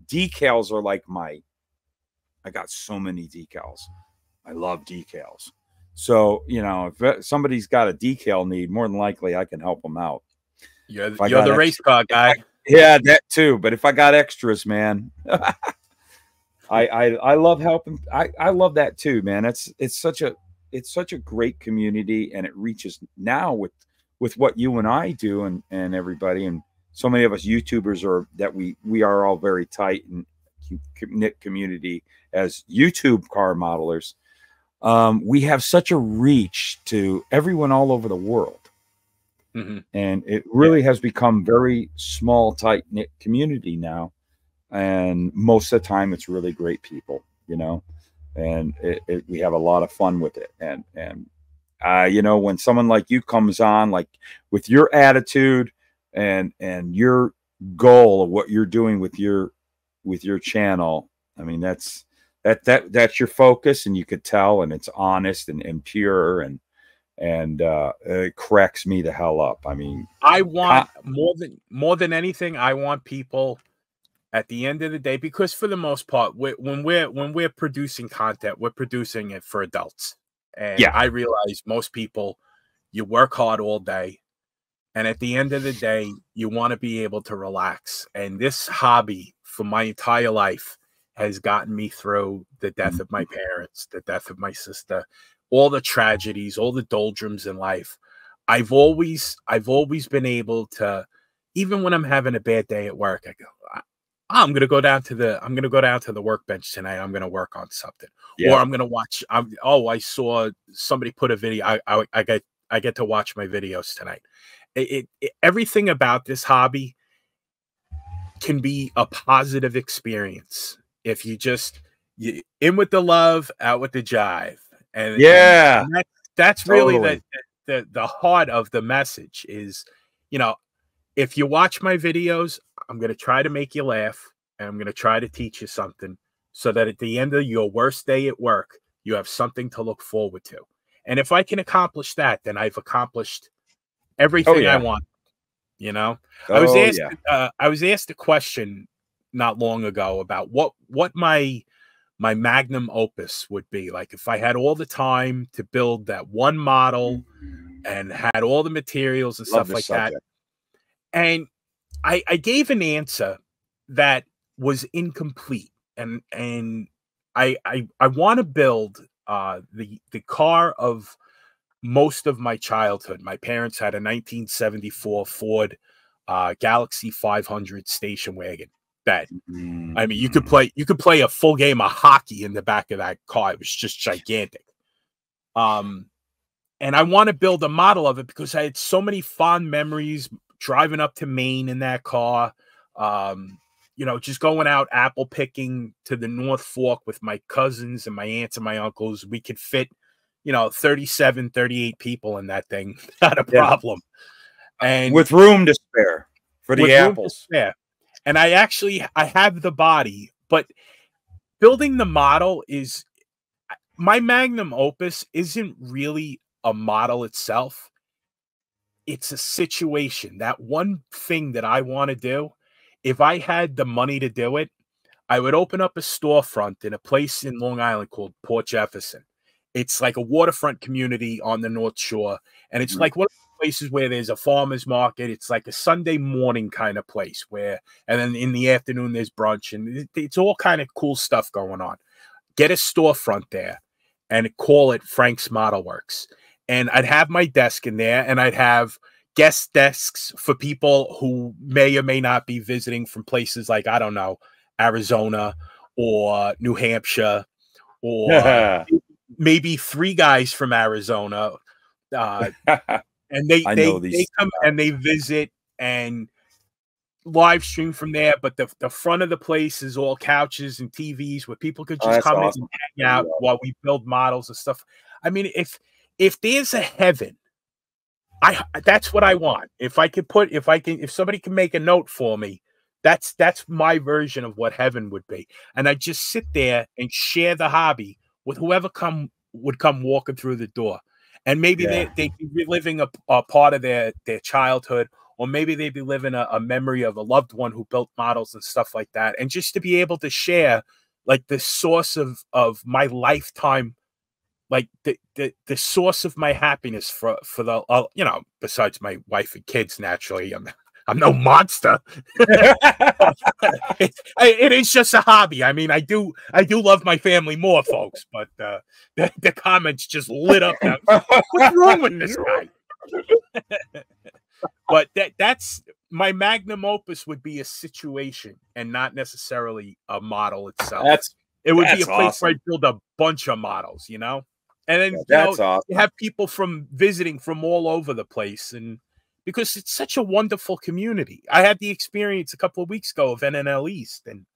decals are like I got so many decals. I love decals. So, if somebody's got a decal need, more than likely I can help them out. You're the race car guy. Yeah, that too. But if I got extras, man, I love helping. I love that too, man. It's such a great community, and it reaches now with what you and I do and everybody, and so many of us YouTubers we are all very tight and knit community as YouTube car modelers. We have such a reach to everyone all over the world. Mm-hmm. And it really has become very small, tight knit community now. And most of the time it's really great people, and we have a lot of fun with it. And when someone like you comes on, like with your attitude and your goal of what you're doing with your channel, I mean, that's your focus, and you could tell, and it's honest and pure, and it cracks me the hell up. I mean, I want more than anything, I want people at the end of the day, because for the most part, when we're producing content, we're producing it for adults. And I realize most people, you work hard all day, and at the end of the day, you want to be able to relax. And this hobby for my entire life has gotten me through the death of my parents, the death of my sister, all the tragedies, all the doldrums in life. I've always been able to, even when I'm having a bad day at work, I go, I'm gonna go down to the workbench tonight. I'm gonna work on something, or I'm gonna watch. I saw somebody put a video. I get to watch my videos tonight. Everything about this hobby can be a positive experience if you in with the love, out with the jive, and that's really the heart of the message. Is if you watch my videos, I'm going to try to make you laugh, and I'm going to try to teach you something, so that at the end of your worst day at work, you have something to look forward to. And if I can accomplish that, then I've accomplished everything I want. I was asked a question not long ago about what my magnum opus would be like if I had all the time to build that one model and had all the materials and stuff like that. And I gave an answer that was incomplete, and I want to build the car of most of my childhood. My parents had a 1974 Ford Galaxy 500 station wagon. That I mean, you could play a full game of hockey in the back of that car. It was just gigantic. And I want to build a model of it because I had so many fond memories driving up to Maine in that car, just going out apple picking to the North Fork with my cousins and my aunts and my uncles. We could fit, 37, 38 people in that thing. Not a problem. And with room to spare for the apples. Yeah. And I have the body, but building the model is my magnum opus isn't really a model itself. It's a situation, that one thing that I want to do. If I had the money to do it, I would open up a storefront in a place in Long Island called Port Jefferson. It's like a waterfront community on the North Shore. And it's like one of the places where there's a farmer's market. It's like a Sunday morning kind of place and then in the afternoon there's brunch, and it's all kind of cool stuff going on. Get a storefront there and call it Frank's Model Works. And I'd have my desk in there, and I'd have guest desks for people who may or may not be visiting from places like, I don't know, Arizona or New Hampshire, or maybe 3 guys from Arizona. And they come and they visit and live stream from there. But the front of the place is all couches and TVs where people could just come in and hang out while we build models and stuff. I mean, if there's a heaven That's what I want. If somebody can make a note for me, that's my version of what heaven would be. And I just sit there and share the hobby with whoever would come walking through the door. And maybe they'd be reliving a part of their childhood, or maybe they'd be living a memory of a loved one who built models and stuff like that. And just to be able to share like the source of my lifetime, like the source of my happiness for the besides my wife and kids. Naturally, I'm no monster. It is just a hobby. I mean, I do love my family more, folks, but the comments just lit up now. What's wrong with this guy? But that's my magnum opus would be a situation and not necessarily a model itself. It would be a place where I build a bunch of models, you know? And then you have people visiting from all over the place, and because it's such a wonderful community. I had the experience a couple of weeks ago of NNL East and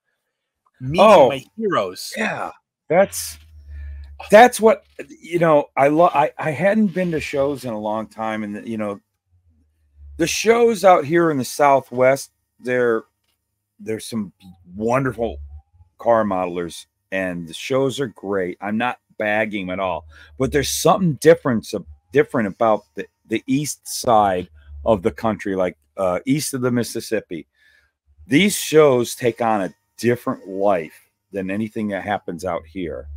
meeting my heroes. Yeah, that's what I hadn't been to shows in a long time, and the shows out here in the Southwest, there's some wonderful car modelers, and the shows are great. I'm not bagging at all, but there's something different about the east side of the country, like east of the Mississippi. These shows take on a different life than anything that happens out here,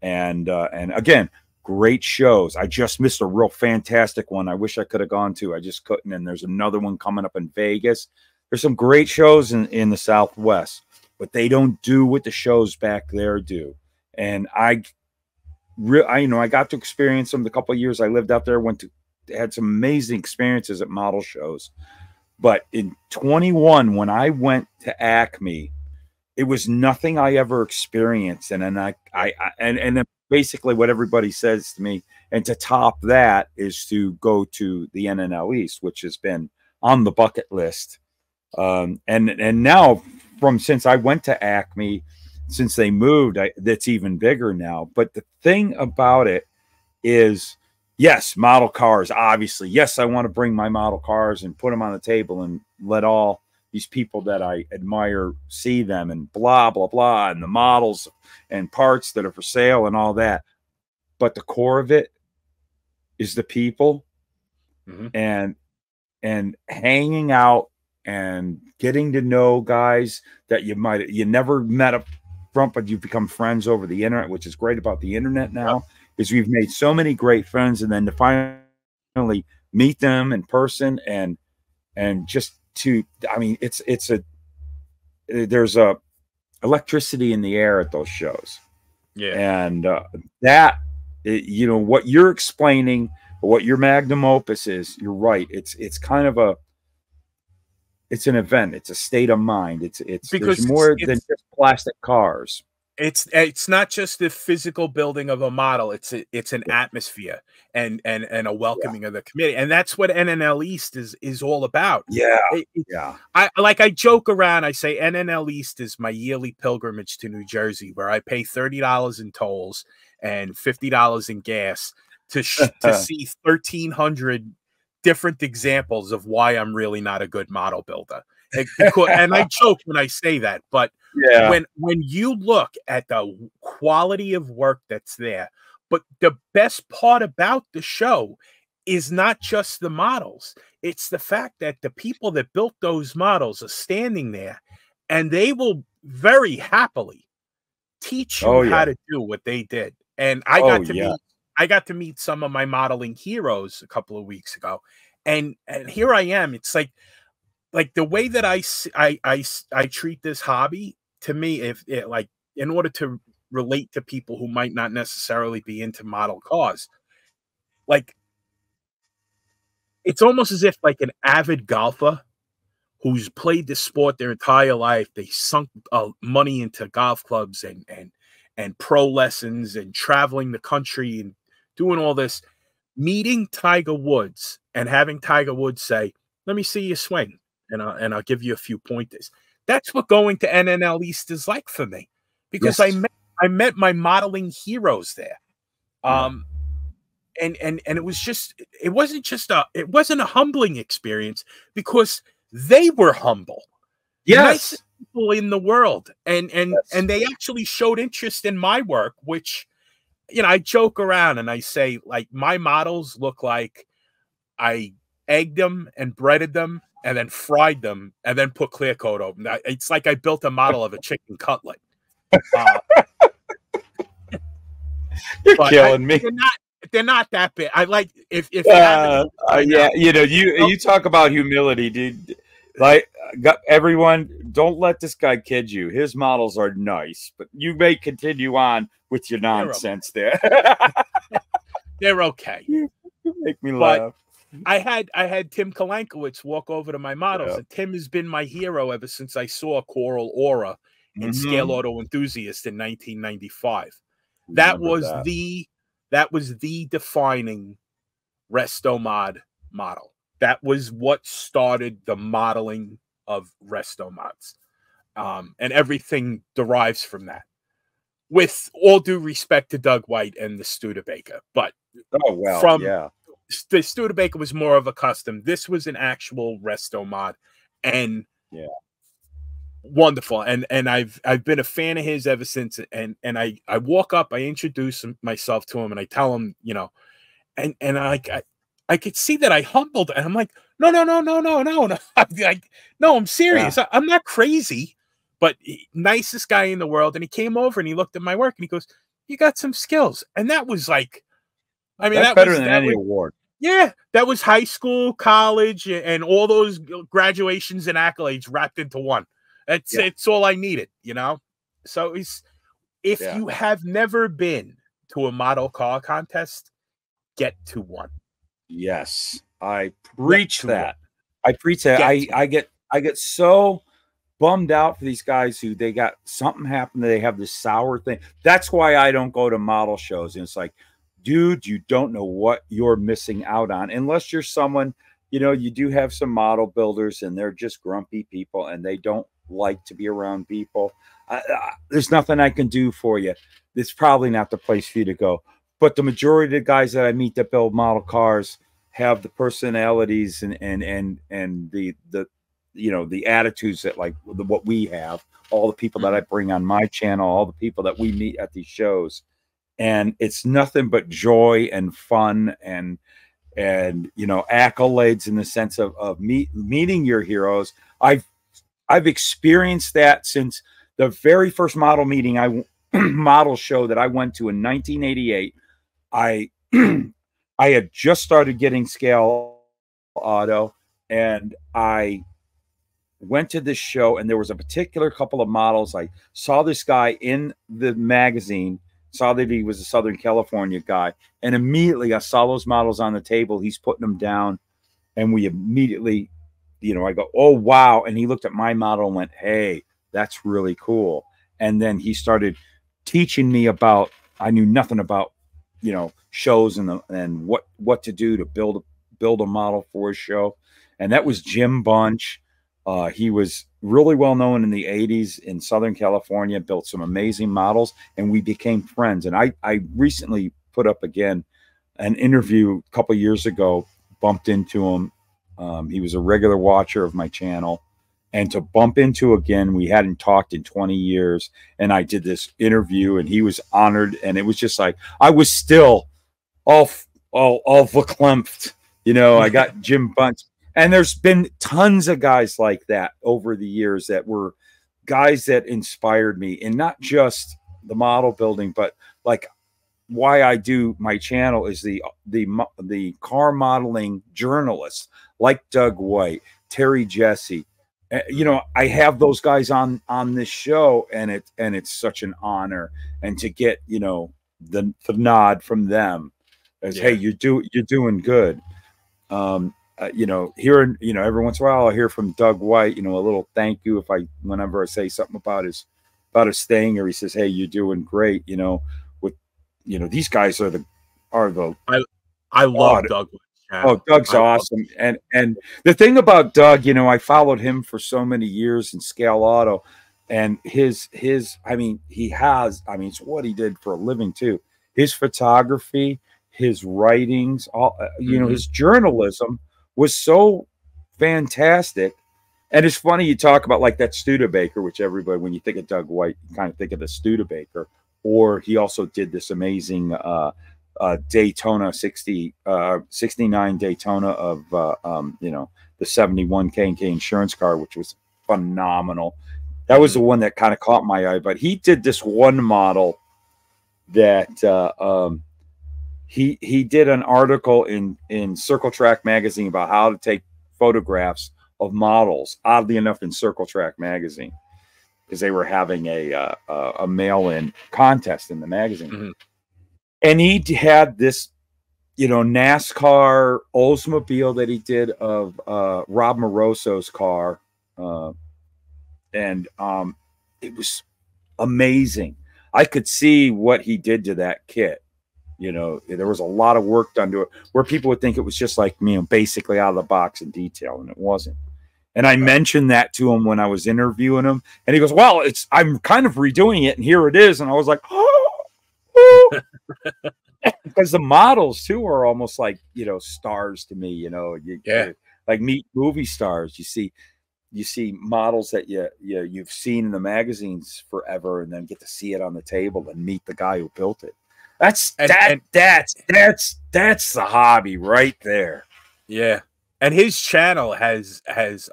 and again, great shows. I just missed a real fantastic one. I wish I could have gone to. I just couldn't. And there's another one coming up in Vegas. There's some great shows in the Southwest, but they don't do what the shows back there do. And I got to experience them the couple of years I lived out there. Had some amazing experiences at model shows. But in 21, when I went to Acme, it was nothing I ever experienced. And then and then basically what everybody says to me, and to top that is to go to the NNL East, which has been on the bucket list. And now since I went to Acme, since they moved, that's even bigger now. But the thing about it is, yes, model cars, obviously. Yes, I want to bring my model cars and put them on the table and let all these people that I admire see them, and blah, blah, blah, and the models and parts that are for sale and all that. But the core of it is the people, and hanging out and getting to know guys that you never met up front, but you've become friends over the internet, which is great about the internet now. Is we've made so many great friends, and then to finally meet them in person and just there's a electricity in the air at those shows. And what you're explaining, or what your magnum opus is, you're right. It's kind of it's an event. It's a state of mind. There's more than just plastic cars. It's not just the physical building of a model. It's an atmosphere and a welcoming of the community, and that's what NNL East is all about. I joke around. I say NNL East is my yearly pilgrimage to New Jersey, where I pay $30 in tolls and $50 in gas to see 1,300 different examples of why I'm really not a good model builder. And I joke when I say that, but when you look at the quality of work that's there, but the best part about the show is not just the models. It's the fact that the people that built those models are standing there, and they will very happily teach you how to do what they did. And I got to meet some of my modeling heroes a couple of weeks ago, and here I am. It's like the way that I treat this hobby, to me, in order to relate to people who might not necessarily be into model cars, like it's almost as if like an avid golfer who's played this sport their entire life, they sunk money into golf clubs and pro lessons and traveling the country and doing all this, meeting Tiger Woods and having Tiger Woods say, "Let me see you swing, and I'll give you a few pointers." That's what going to NNL East is like for me, because I met my modeling heroes there. and it was just, it wasn't a humbling experience, because they were humble. Yes. Nicest people in the world, and they actually showed interest in my work, which, you know, I joke around and I say, like, my models look like I egged them and breaded them and then fried them and then put clear coat over them. It's like I built a model of a chicken cutlet. You're killing me. They're not that big. I like if yeah, you know, you talk about humility, dude. Like, everyone, don't let this guy kid you. His models are nice, but you may continue on with your nonsense there. They're okay. You make me laugh. I had Tim Kalankowicz walk over to my models, and Tim has been my hero ever since I saw Coral Aura in Scale Auto Enthusiast in 1995. That was the defining Resto Mod model. That was what started the modeling of Resto Mods. And everything derives from that. With all due respect to Doug White and the Studebaker. But the Studebaker was more of a custom. This was an actual Resto Mod. And wonderful. And I've been a fan of his ever since. And I walk up, I introduce myself to him, and I tell him, you know, and I could see that I humbled, and I'm like, no. I'm like, no, I'm serious. I'm not crazy, but nicest guy in the world. And he came over and he looked at my work and he goes, "You got some skills." And that was like, I mean, that's better than any award. Yeah, that was high school, college, and all those graduations and accolades wrapped into one. It's all I needed, you know. So if you have never been to a model car contest, get to one. Yes, I preach that. I preach that. I get so bummed out for these guys who they got something happen. They have this sour thing. That's why I don't go to model shows. And it's like, dude, you don't know what you're missing out on unless you're someone, you know, you do have some model builders and they're just grumpy people and they don't like to be around people. There's nothing I can do for you. It's probably not the place for you to go. But the majority of the guys that I meet that build model cars have the personalities and the you know, the attitudes that like what we have, all the people that I bring on my channel, all the people that we meet at these shows. And it's nothing but joy and fun and you know, accolades in the sense of meeting your heroes. I've experienced that since the very first model meeting model show that I went to in 1988. I had just started getting Scale Auto, and I went to this show, and there was a particular couple of models. I saw this guy in the magazine, saw that he was a Southern California guy, and immediately I saw those models on the table. He's putting them down, and we immediately, you know, I go, "Oh, wow." And he looked at my model and went, "Hey, that's really cool." And then he started teaching me about, I knew nothing about, you know, shows and what to do to build a model for a show. And that was Jim Bunch. He was really well known in the 80s in Southern California, built some amazing models, and we became friends. And I recently put up again an interview a couple years ago, bumped into him. He was a regular watcher of my channel. And to bump into again, we hadn't talked in 20 years. And I did this interview, and he was honored. And it was just like, I was still all verklempt. You know, I got Jim Bunch. And there's been tons of guys like that over the years that were guys that inspired me. And not just the model building, but like why I do my channel is the car modeling journalists like Doug White, Terry Jesse. You know, I have those guys on this show, and it's such an honor. And to get, you know, the nod from them as, hey, you're doing good. You know, hearing, you know, every once in a while I'll hear from Doug White, you know, a little thank you whenever I say something about his thing, or he says, "Hey, you're doing great." You know, with, you know, these guys are the I love Doug White. Oh, Doug's awesome. And the thing about Doug, you know, I followed him for so many years in Scale Auto, and his I mean, it's what he did for a living too. His photography, his writings, all his journalism was so fantastic. And it's funny you talk about like that Studebaker, which everybody, when you think of Doug White, you kind of think of the Studebaker. Or he also did this amazing Daytona 69 Daytona of the 71 K&K insurance car, which was phenomenal. That was the one that kind of caught my eye. But he did this one model that he did an article in Circle Track magazine about how to take photographs of models, oddly enough, in Circle Track magazine, because they were having a mail-in contest in the magazine. And he had this, NASCAR Oldsmobile that he did of Rob Moroso's car. And it was amazing. I could see what he did to that kit. There was a lot of work done to it, where people would think it was just like, basically out of the box in detail, and it wasn't. And I mentioned that to him when I was interviewing him, and he goes, "Well, I'm kind of redoing it, and here it is." And I was like, "Oh," because the models too are almost like stars to me. Like meet movie stars. You see models that you've seen in the magazines forever, and then get to see it on the table and meet the guy who built it. That's the hobby right there. Yeah. And his channel has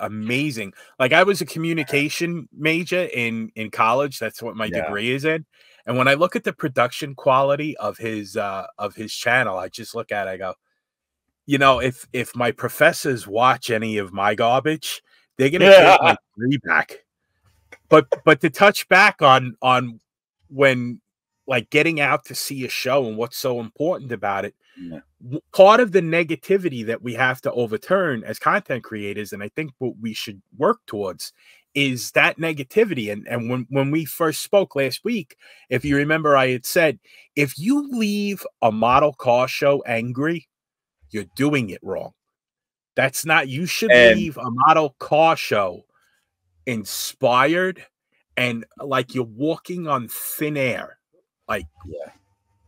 amazing. Like, I was a communication major in college. That's what my degree is in. And when I look at the production quality of his channel, I just look at it, I go, if my professors watch any of my garbage, they're gonna take my degree back. But to touch back on when, like, getting out to see a show and what's so important about it. Yeah. Part of the negativity that we have to overturn as content creators, and I think what we should work towards, is that negativity. And when we first spoke last week, if you remember, I had said, if you leave a model car show angry, you're doing it wrong. That's not, you should leave a model car show inspired and like you're walking on thin air. Like,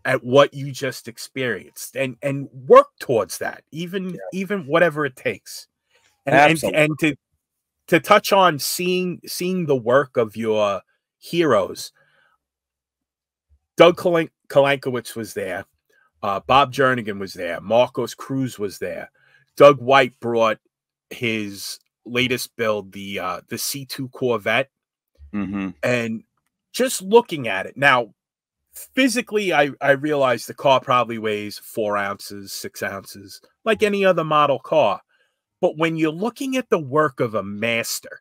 at what you just experienced, and work towards that, even whatever it takes. And to touch on seeing the work of your heroes. Doug Kalankowicz was there, Bob Jernigan was there, Marcos Cruz was there. Doug White brought his latest build, the C2 Corvette, and just looking at it now. Physically, I realize the car probably weighs 4 ounces, 6 ounces, like any other model car. But when you're looking at the work of a master,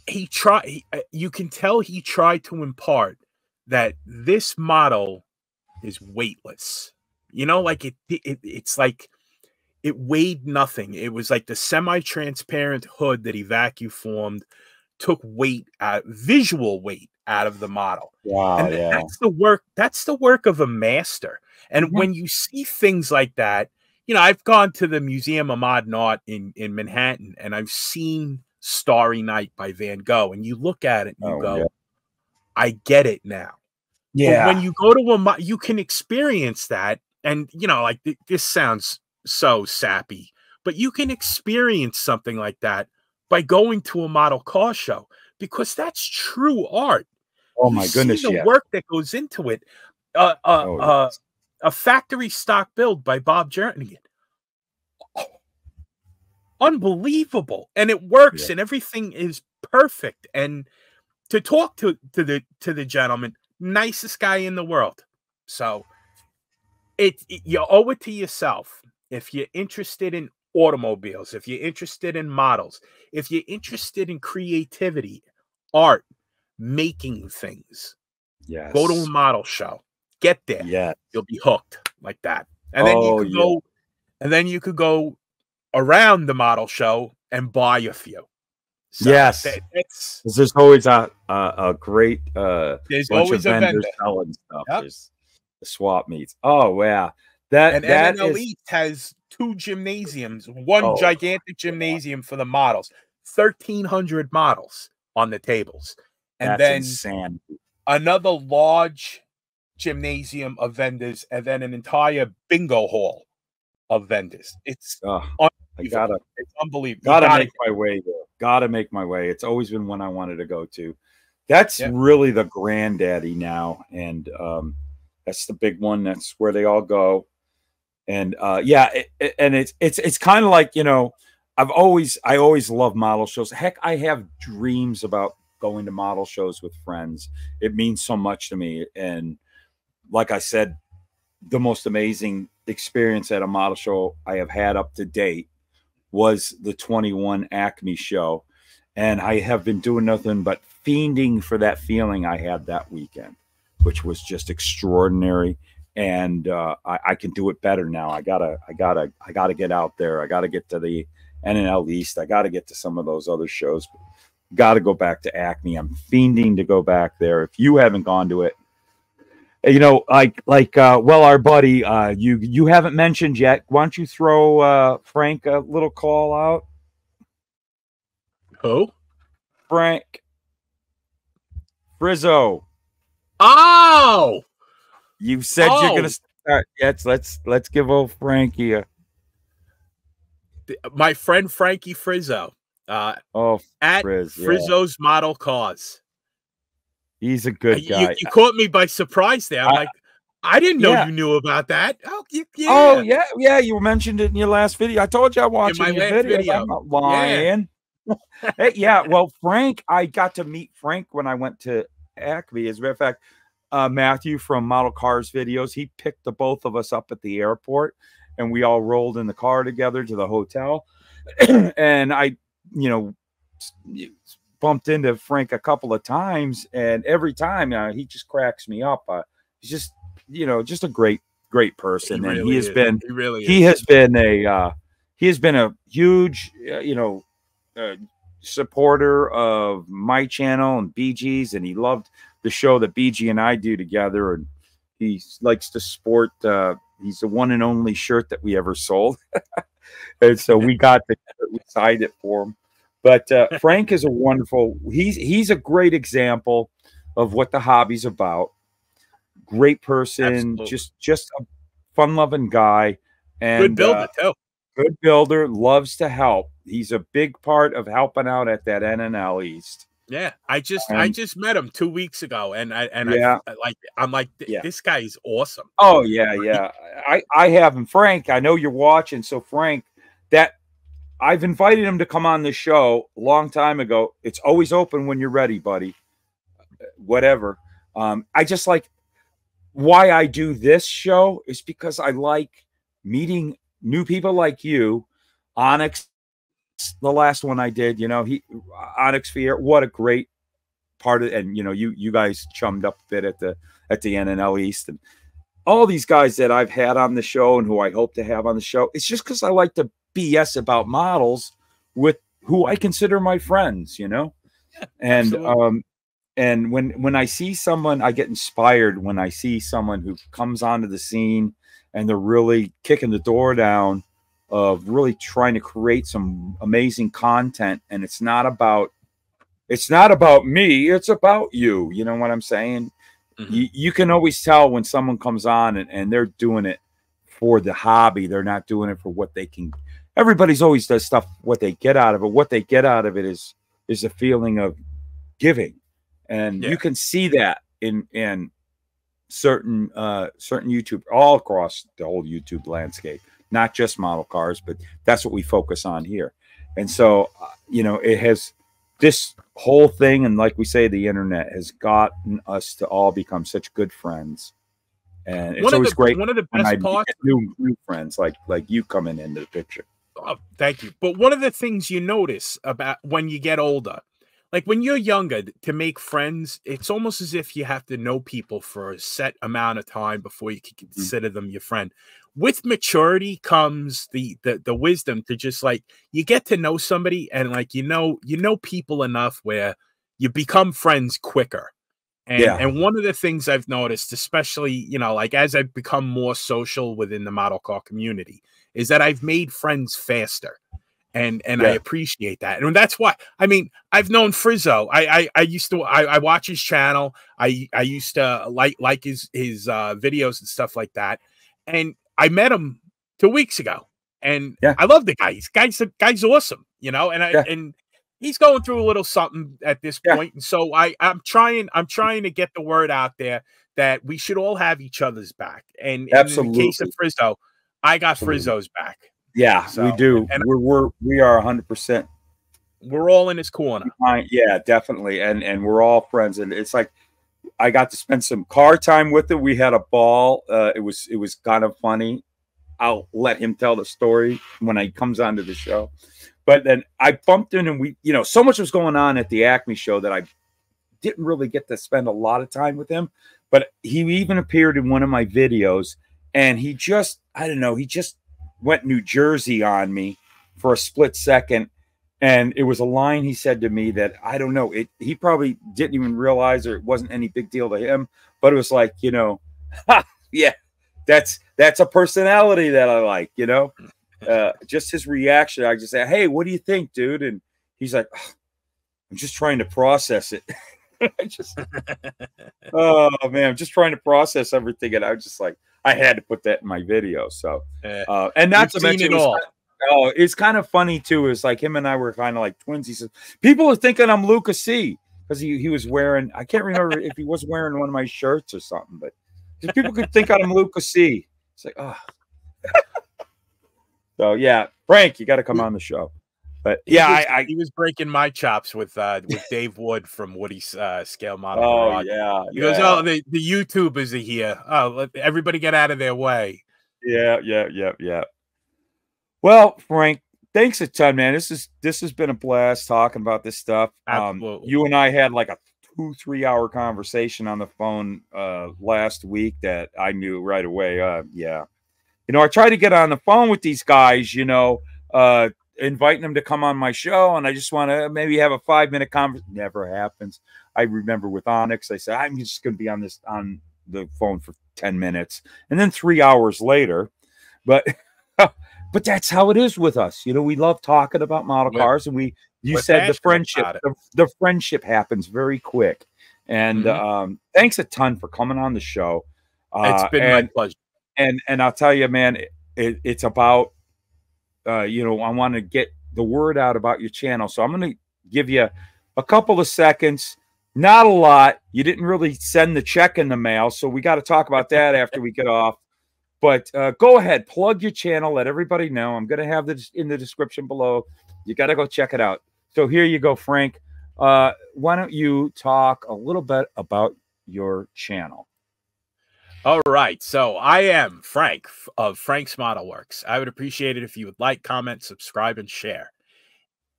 you can tell he tried to impart that this model is weightless. Like it's like it weighed nothing. It was like the semi-transparent hood that he vacuum formed took visual weight out of the model. Wow, and that's the work of a master. And when you see things like that, I've gone to the Museum of Modern Art in Manhattan, and I've seen Starry Night by Van Gogh, and you look at it and you go, I get it now. But when you go to you can experience that, and like this sounds so sappy, but you can experience something like that by going to a model car show, because that's true art. Oh my goodness! The work that goes into it. A factory stock build by Bob Jernigan. Unbelievable, and it works, and everything is perfect. And to talk to the gentleman, nicest guy in the world. So you owe it to yourself if you're interested in automobiles, if you're interested in models, if you're interested in creativity, art, making things. Go to a model show. Get there. You'll be hooked like that. And then you could go around the model show and buy a few. So there's always a great there's bunch always of a vendors vendor selling stuff. There's the swap meets. Oh yeah. And NNL East has 2 gymnasiums, one gigantic gymnasium for the models, 1,300 models on the tables. And that's then insanity. Another large gymnasium of vendors and then an entire bingo hall of vendors. It's unbelievable. It's unbelievable. Gotta make my way there. Gotta make my way. It's always been one I wanted to go to. That's really the granddaddy now, and that's the big one. That's where they all go. And it's kind of like, you know, I always love model shows. Heck, I have dreams about going to model shows with friends. It means so much to me. And like I said, the most amazing experience at a model show I have had up to date was the 21 Acme show. And I have been doing nothing but fiending for that feeling I had that weekend, which was just extraordinary. And I can do it better now. I gotta get out there. I gotta get to the NNL East. I gotta get to some of those other shows. Got to go back to Acme. I'm fiending to go back there. If you haven't gone to it, you know, well, our buddy, you haven't mentioned yet. Why don't you throw Frank a little call out? Who? Frank Frizzo. Oh, you said you're gonna start. Yes, let's give old Frankie my friend Frankie Frizzo. At Frizzo's Model Cars. He's a good guy. You caught me by surprise there. I'm like, I didn't know you knew about that. Oh, yeah. Oh, yeah. You mentioned it in your last video. I told you I watched your video. I'm not lying. Hey, well, Frank, I got to meet Frank when I went to Acme. As a matter of fact, Matthew from Model Cars Videos, he picked the both of us up at the airport, and we all rolled in the car together to the hotel. And I, you know, bumped into Frank a couple of times, and every time he just cracks me up. He's just, you know, just a great person. He and really he has is. been, he really he is. has been a huge, supporter of my channel and BG's, and he loved the show that BG and I do together. And he likes to sport. He's the one and only shirt that we ever sold. And so we signed it for him. But Frank is a wonderful, he's a great example of what the hobby's about. Great person, Absolutely. just a fun-loving guy. And Good builder, too. Good builder, loves to help. He's a big part of helping out at that NNL East. Yeah, I just met him 2 weeks ago, and I'm like, this guy is awesome. Oh yeah. I have him. Frank, I know you're watching. So Frank, that I've invited him to come on the show a long time ago. It's always open when you're ready, buddy. Whatever. I just like why I do this show is because I like meeting new people like you. Onyx, the last one I did, you know, Onyx Fear, what a great part of, and you know, you guys chummed up a bit at the NNL East, and all these guys that I've had on the show and who I hope to have on the show. It's just because I like to BS about models with who I consider my friends, you know. And absolutely. And when I see someone, I get inspired when I see someone who comes onto the scene and they're really kicking the door down of really trying to create some amazing content. And it's not about me, it's about you. You know what I'm saying? Mm-hmm. You can always tell when someone comes on and they're doing it for the hobby. They're not doing it for what they can. Everybody's always does stuff, what they get out of it. What they get out of it is a feeling of giving. And you can see that in certain YouTube, all across the whole YouTube landscape, not just model cars, but that's what we focus on here. And so, you know, it has this whole thing. And like we say, the internet has gotten us to all become such good friends. And it's always great. One of the best parts, new friends like you coming into the picture. Oh, thank you. But one of the things you notice about when you get older, like when you're younger, to make friends, it's almost as if you have to know people for a set amount of time before you can consider them your friend. With maturity comes the wisdom to just like, you get to know somebody and like, you know people enough where you become friends quicker. And one of the things I've noticed, especially, you know, like as I've become more social within the model car community, is that I've made friends faster. and I appreciate that. And that's why, I mean, I've known Frizzo. I watch his channel. I used to like his videos and stuff like that. And I met him 2 weeks ago, and I love the guy. Guy's awesome, you know. And and he's going through a little something at this point, and so I'm trying to get the word out there that we should all have each other's back. And in the case of Frizzo, I got Frizzo's back. Yeah, so, we do. And we are 100%. We're all in his corner. Yeah, definitely. And we're all friends. And it's like I got to spend some car time with him. We had a ball. It was kind of funny. I'll let him tell the story when he comes onto the show. But then I bumped in, and we, you know, so much was going on at the Acme show that I didn't really get to spend a lot of time with him. But he even appeared in one of my videos, and he just, I don't know, he just went New Jersey on me for a split second. And it was a line he said to me that, I don't know, he probably didn't even realize, or it wasn't any big deal to him, but it was like, you know, yeah, that's a personality that I like, you know, just his reaction. I just said, hey, what do you think, dude? And he's like, oh, I'm just trying to process it. Oh man, I'm just trying to process everything. And I was just like, I had to put that in my video. So, and not to mention, it's kind of funny too. It's like him and I were kind of like twins. He says, people are thinking I'm Luka C, because he was wearing, I can't remember if he was wearing one of my shirts or something, but people could think I'm Luka C. It's like, oh. So yeah, Frank, you got to come on the show. But yeah, he was breaking my chops with Dave Wood from Woody's Scale Model. Oh Garage. yeah, he goes, oh, the YouTubers are here. Oh, let everybody get out of their way. Yeah. Well, Frank, thanks a ton, man. This has been a blast talking about this stuff. Absolutely. You and I had like a 2-3 hour conversation on the phone last week that I knew right away. Yeah, you know, I try to get on the phone with these guys, you know, inviting them to come on my show, and I just want to maybe have a 5-minute conversation. Never happens. I remember with Onyx, I said, I'm just going to be on the phone for 10 minutes, and then 3 hours later, but that's how it is with us. You know, we love talking about model cars, and you said the friendship happens very quick. And thanks a ton for coming on the show. It's been my pleasure. And I'll tell you, man, it's about, you know, I want to get the word out about your channel. So I'm going to give you a couple of seconds, not a lot. You didn't really send the check in the mail, so we got to talk about that after we get off. But go ahead, plug your channel, let everybody know. I'm going to have this in the description below. You got to go check it out. So here you go, Frank. Why don't you talk a little bit about your channel? All right. So I am Frank of Frank's Model Works. I would appreciate it if you would like, comment, subscribe, and share.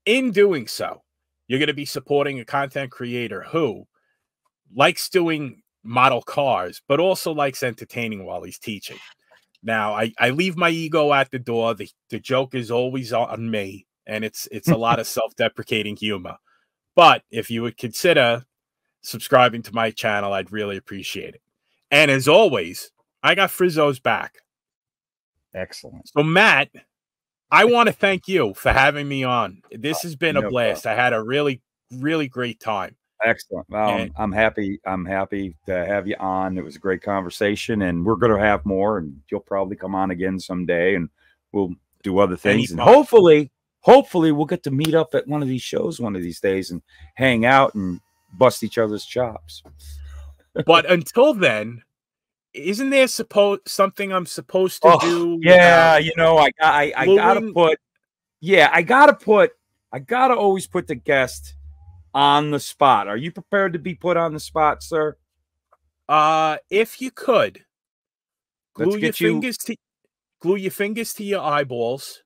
In doing so, you're going to be supporting a content creator who likes doing model cars, but also likes entertaining while he's teaching. Now, I leave my ego at the door. The joke is always on me, and it's a lot of self-deprecating humor. But if you would consider subscribing to my channel, I'd really appreciate it. And as always, I got Frizzo's back. Excellent. So, Matt, I want to thank you for having me on. This has been a blast. I had a really, really great time. Excellent. Well, I'm happy. I'm happy to have you on. It was a great conversation, and we're going to have more. And you'll probably come on again someday, and we'll do other things. And hopefully, we'll get to meet up at one of these shows one of these days and hang out and bust each other's chops. But until then, isn't there something I'm supposed to do? Yeah, you know, I gotta always put the guest on the spot. Are you prepared to be put on the spot, sir? If you could, glue your fingers to your eyeballs.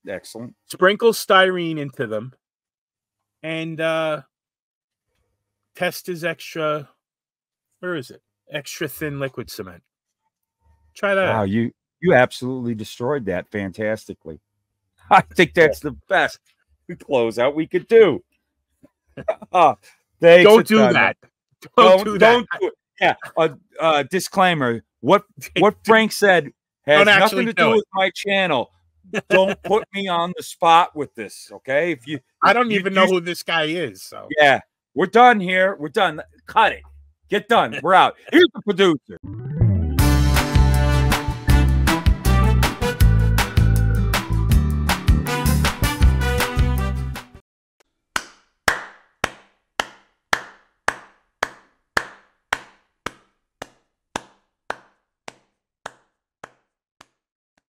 Excellent. Sprinkle styrene into them, and test his extra. Where is it? Extra thin liquid cement. Try that. Wow, you absolutely destroyed that fantastically. I think that's the best closeout we could do. Don't do that. Don't do that. Yeah. Disclaimer. What Frank said has nothing to do with my channel. don't put me on the spot with this, okay? If you, I don't even know who this guy is. So yeah, we're done here. We're done. Cut it. Get done. We're out. Here's the producer.